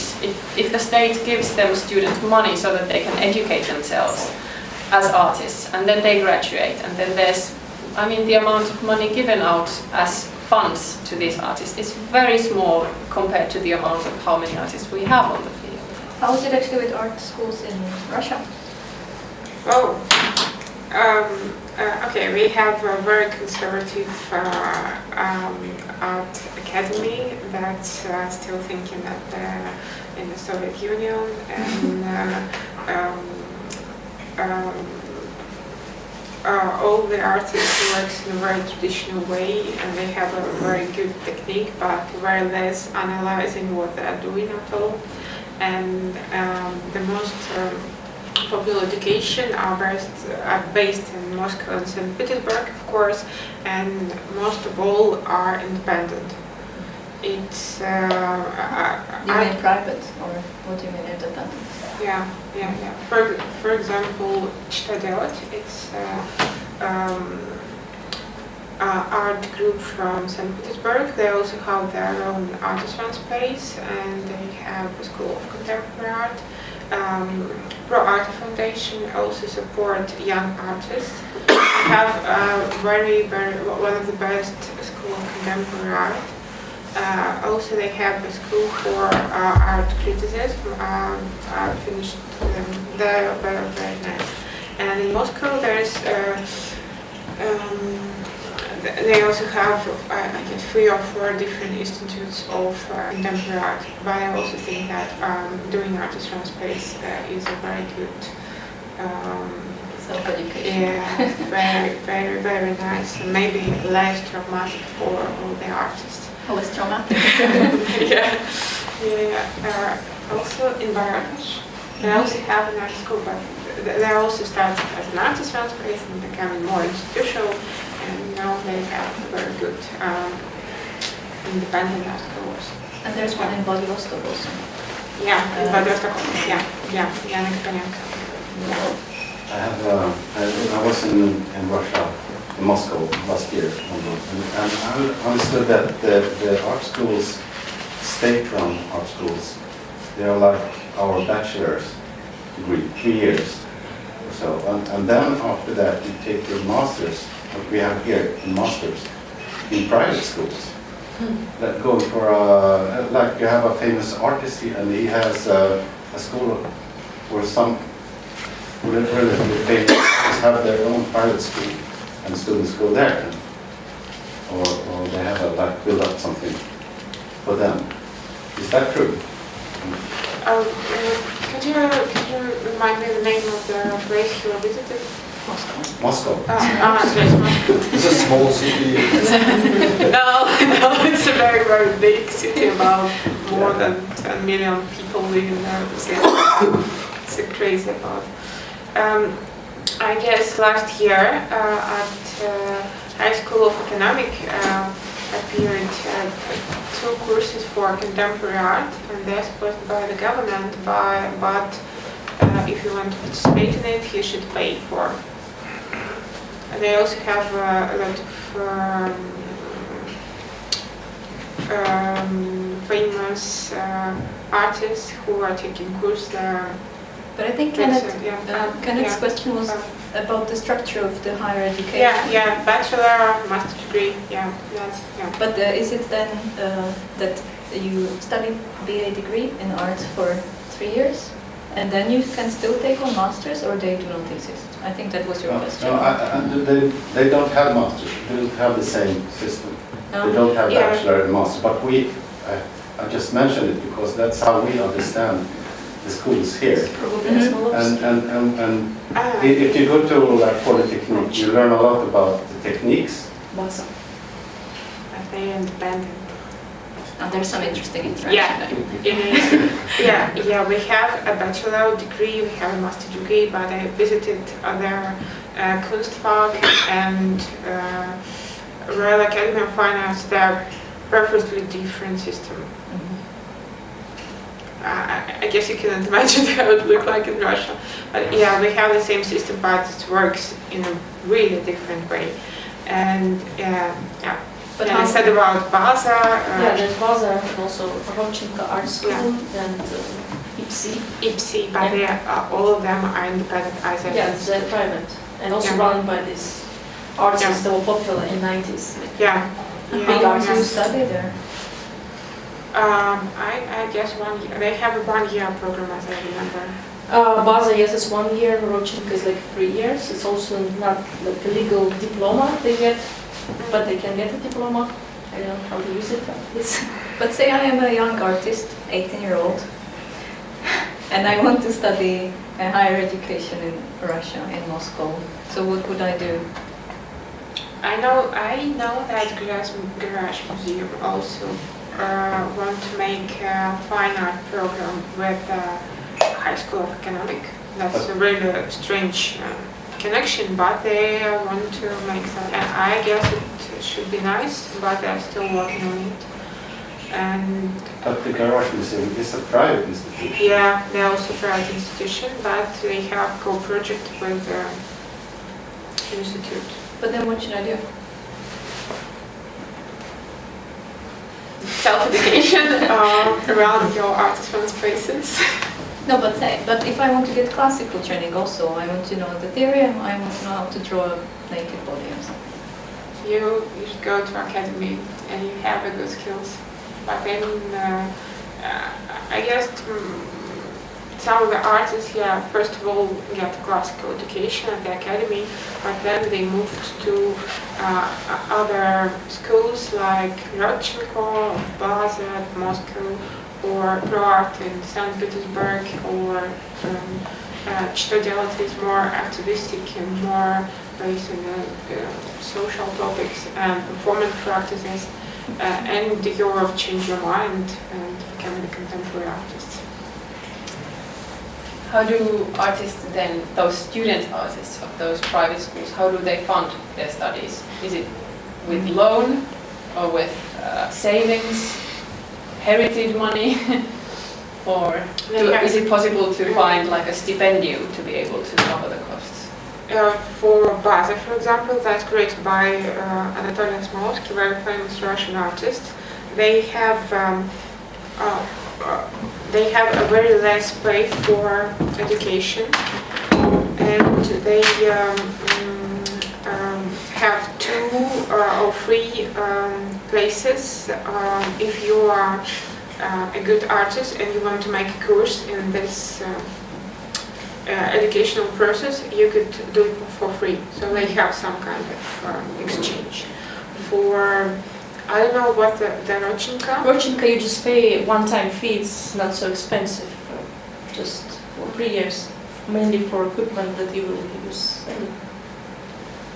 if the state gives them students money so that they can educate themselves as artists, and then they graduate, and then there's, I mean, the amount of money given out as funds to these artists is very small compared to the amount of how many artists we have on the field. How is it actually with art schools in Russia? Oh, okay, we have a very conservative art academy that's still thinking that in the Soviet Union, and all the artists work in a very traditional way, and they have a very good technique, but very less analyzing what they are doing at all. And the most popular education are based in Moscow and St. Petersburg, of course, and most of all are independent. It's Do you mean private, or what do you mean independent? yeah. For example, Что делать? It's art group from St. Petersburg. They also have their own artisan space, and they have a school of contemporary art. PRO ARTE Foundation also support young artists. We have one of the best school of contemporary art. Also, they have a school for art criticism. I finished them. They are very, very nice. And in Moscow, there's they also have I guess 3 or 4 different institutes of contemporary art. But I also think that doing artisan space is a very good Self-education. yeah, very, very, very nice. And maybe less traumatic for all the artists. Less traumatic. Also in Bangladesh, they also have an art school, but they also started as an artisan space and becoming more institutional, and now they have very good independent art schools. And there's one in Vladivostok also. Yeah, in Vladivostok. Yeah, I was in Russia, in Moscow last year, and I understood that the art schools, state-run art schools, they are like our bachelor's degree, 3 years or so, and then after that you take your master's, what we have here in masters, in private schools. That going for like you have a famous artist, and he has a school where some relatively famous artists have their own private school, and students go there, or they have like build up something for them. Is that true? Could you remind me the name of the place you visited? Moscow. Yes, Moscow. It's a small city. No, it's a very, very big city, about more than 10 million people living there. It's crazy about. I guess last year at High School of Economic appeared 2 courses for contemporary art, and they're supported by the government, but if you want to participate in it, you should pay for. And they also have a lot of famous artists who are taking courses there. But I think Kenneth's question was about the structure of the higher education. Yeah, bachelor, master degree, But is it then that you study BA degree in art for 3 years, and then you can still take on masters, or they do not exist? I think that was your question. No, they don't have masters. They don't have the same system. No? They don't have Yeah. bachelor and master. But I just mentioned it because that's how we understand the schools here. Probably as well. And if you go to like Polytechnic, you learn a lot about the techniques. Vasa. They're independent. And there's some interesting interaction Yeah, there. yeah. We have a bachelor degree, we have a master degree, but I visited other Konsthall and Royal Academy of Fine Arts. They're perfectly different system. I guess you cannot imagine how it looked like in Russia. But yeah, we have the same system, but it works in a really different way. And yeah. But And how- I said about Baza. Yeah, there's Baza and also Gruzchika Art School and IPSI. IPSI, but they are, all of them are independent as I Yeah, they're private and also Yeah. run by these artists that were popular in 90s. Yeah. How long do you study there? I guess 1 year. They have a 1 year program as I remember. Baza, yes, it's 1 year. Gruzchika is like 3 years. It's also not like a legal diploma they get, but they can get a diploma. I don't know how to use it. But say I am a young artist, 18-year-old, and I want to study a higher education in Russia, in Moscow. So what would I do? I know that Garage Museum also want to make a fine art program with High School of Economic. That's a really strange connection, but they want to make that. And I guess it should be nice, but they're still working on it. And But the Garage Museum is a private institution. yeah, they're also a private institution, but they have co-project with the institute. But then what should I do? Self-education around your artisan spaces. No, but if I want to get classical training also, I want to know the theory, and I want to know how to draw a native body or something. You should go to academy and you have the good skills. But then I guess some of the artists here first of all get classical education at the academy, but then they moved to other schools like Rodchenko, Baza, Moscow, or PRO ARTE in St. Petersburg, or curatorial is more activistic and more based on social topics and performance practices, and you will change your mind and become a contemporary artist. How do artists then, those student artists of those private schools, how do they fund their studies? Is it with loan or with savings, heritage money? Or is it possible to find like a stipendium to be able to cover the costs? For Baza, for example, that's created by Anatoly Smolsky, very famous Russian artist. They have a very less pay for education, and they have 2 or 3 places. If you are a good artist and you want to make a course in this educational process, you could do it for free. So they have some kind of exchange. For I don't know what the Rodchenka. Rodchenka, you just pay one-time fee. It's not so expensive, just for 3 years, mainly for equipment that you will use.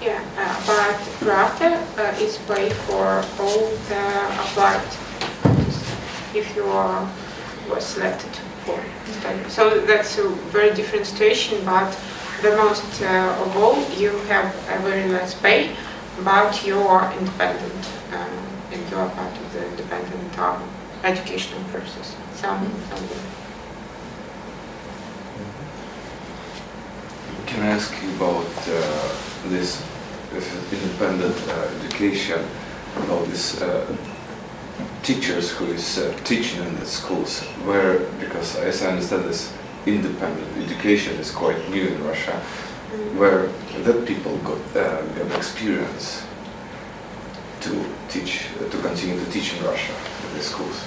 Yeah, but PRO is paid for all the applied if you were selected for study. So that's a very different situation, but the most of all, you have a very less pay, but you are independent and you are part of the independent educational process. Can I ask you about this independent education, about this teachers who is teaching in the schools, where, because as I understand this independent education is quite new in Russia, where the people got experience to teach, to continue to teach in Russia in the schools.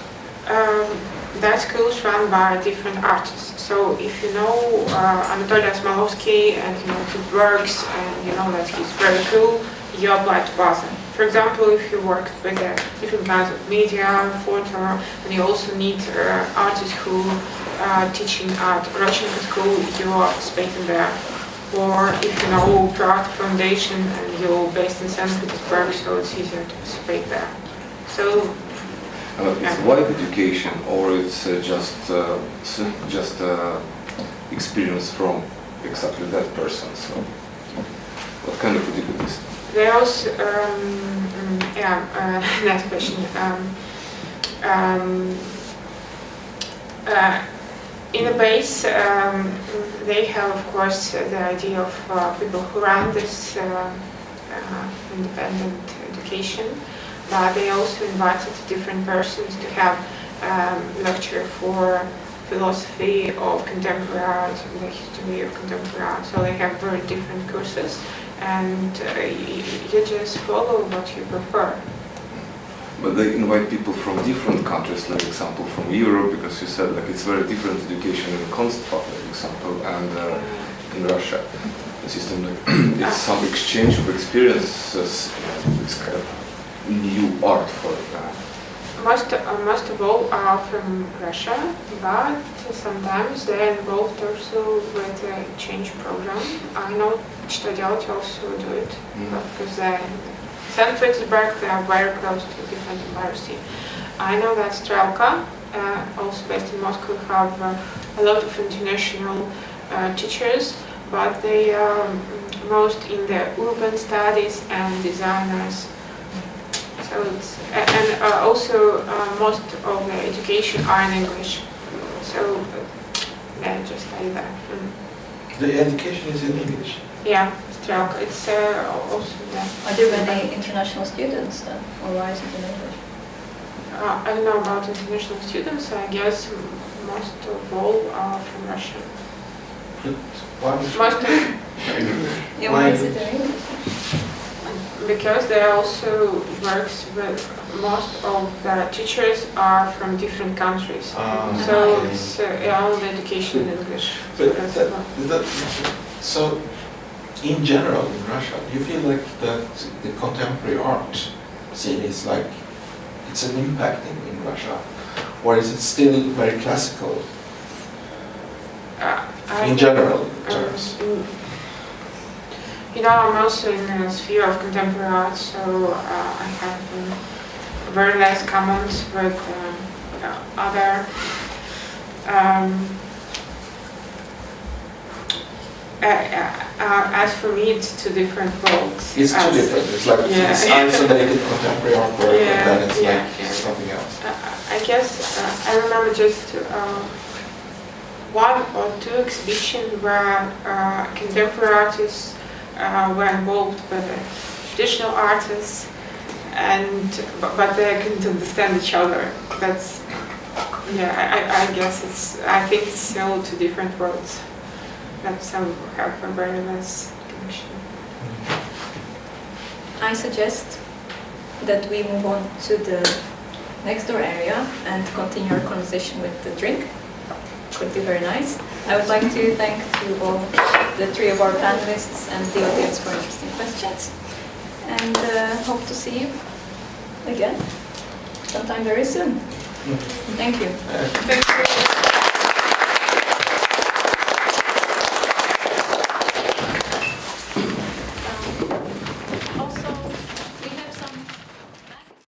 that school is run by different artists. So if you know Anatoly Osmalovsky and you know his works and you know that he's very cool, you apply to Vasa. For example, if you work with different kinds of media, photo, and you also need artists who teaching at Gruzchika school, you are participating there. Or if you know PRO ARTE Foundation and you're based in St. Petersburg, so it's easier to participate there. So it's wide education, or it's just experience from exactly that person. So, what kind of difficulties? They also, next question. In the base, they have, of course, the idea of people who run this independent education, but they also invited different persons to have lecture for philosophy of contemporary art and the history of contemporary art. So they have very different courses, and you just follow what you prefer. But they invite people from different countries, like example from Europe, because you said like it's very different education in Konsthall, for example, and in Russia. The system, like, it's some exchange of experiences. It's kind of new art for. Most of all are from Russia, but sometimes they're involved also with a exchange program. I know что делать also do it, because they're St. Petersburg, they are very close to different universities. I know that Strelka, also based in Moscow, have a lot of international teachers, but they are most in the urban studies and designers. So it's, and also most of the education are in English. So yeah, just study that. The education is in English? Yeah. It's also there. Are there many international students then, or why is it in English? I don't know about international students. I guess most of all are from Russia. Most of yeah, why is it in English? Because there also works with most of the teachers are from different countries. So it's all the education in English. So in general in Russia, do you feel like that the contemporary art scene is like, it's an impact in Russia? Or is it still very classical in general terms? You know, I'm also in the sphere of contemporary art, so I have very less comments with other as for me, it's two different worlds. It's two different. It's like it's isolated contemporary artwork, and then it's like something else. I guess I remember just one or two exhibitions where contemporary artists were involved with traditional artists, but they couldn't understand each other. That's I guess I think it's still two different worlds. That some have a very nice connection. I suggest that we move on to the next door area and continue our conversation with the drink. Could be very nice. I would like to thank all the three of our panelists and the audience for interesting questions. And hope to see you again sometime very soon. Thank you. Thank you.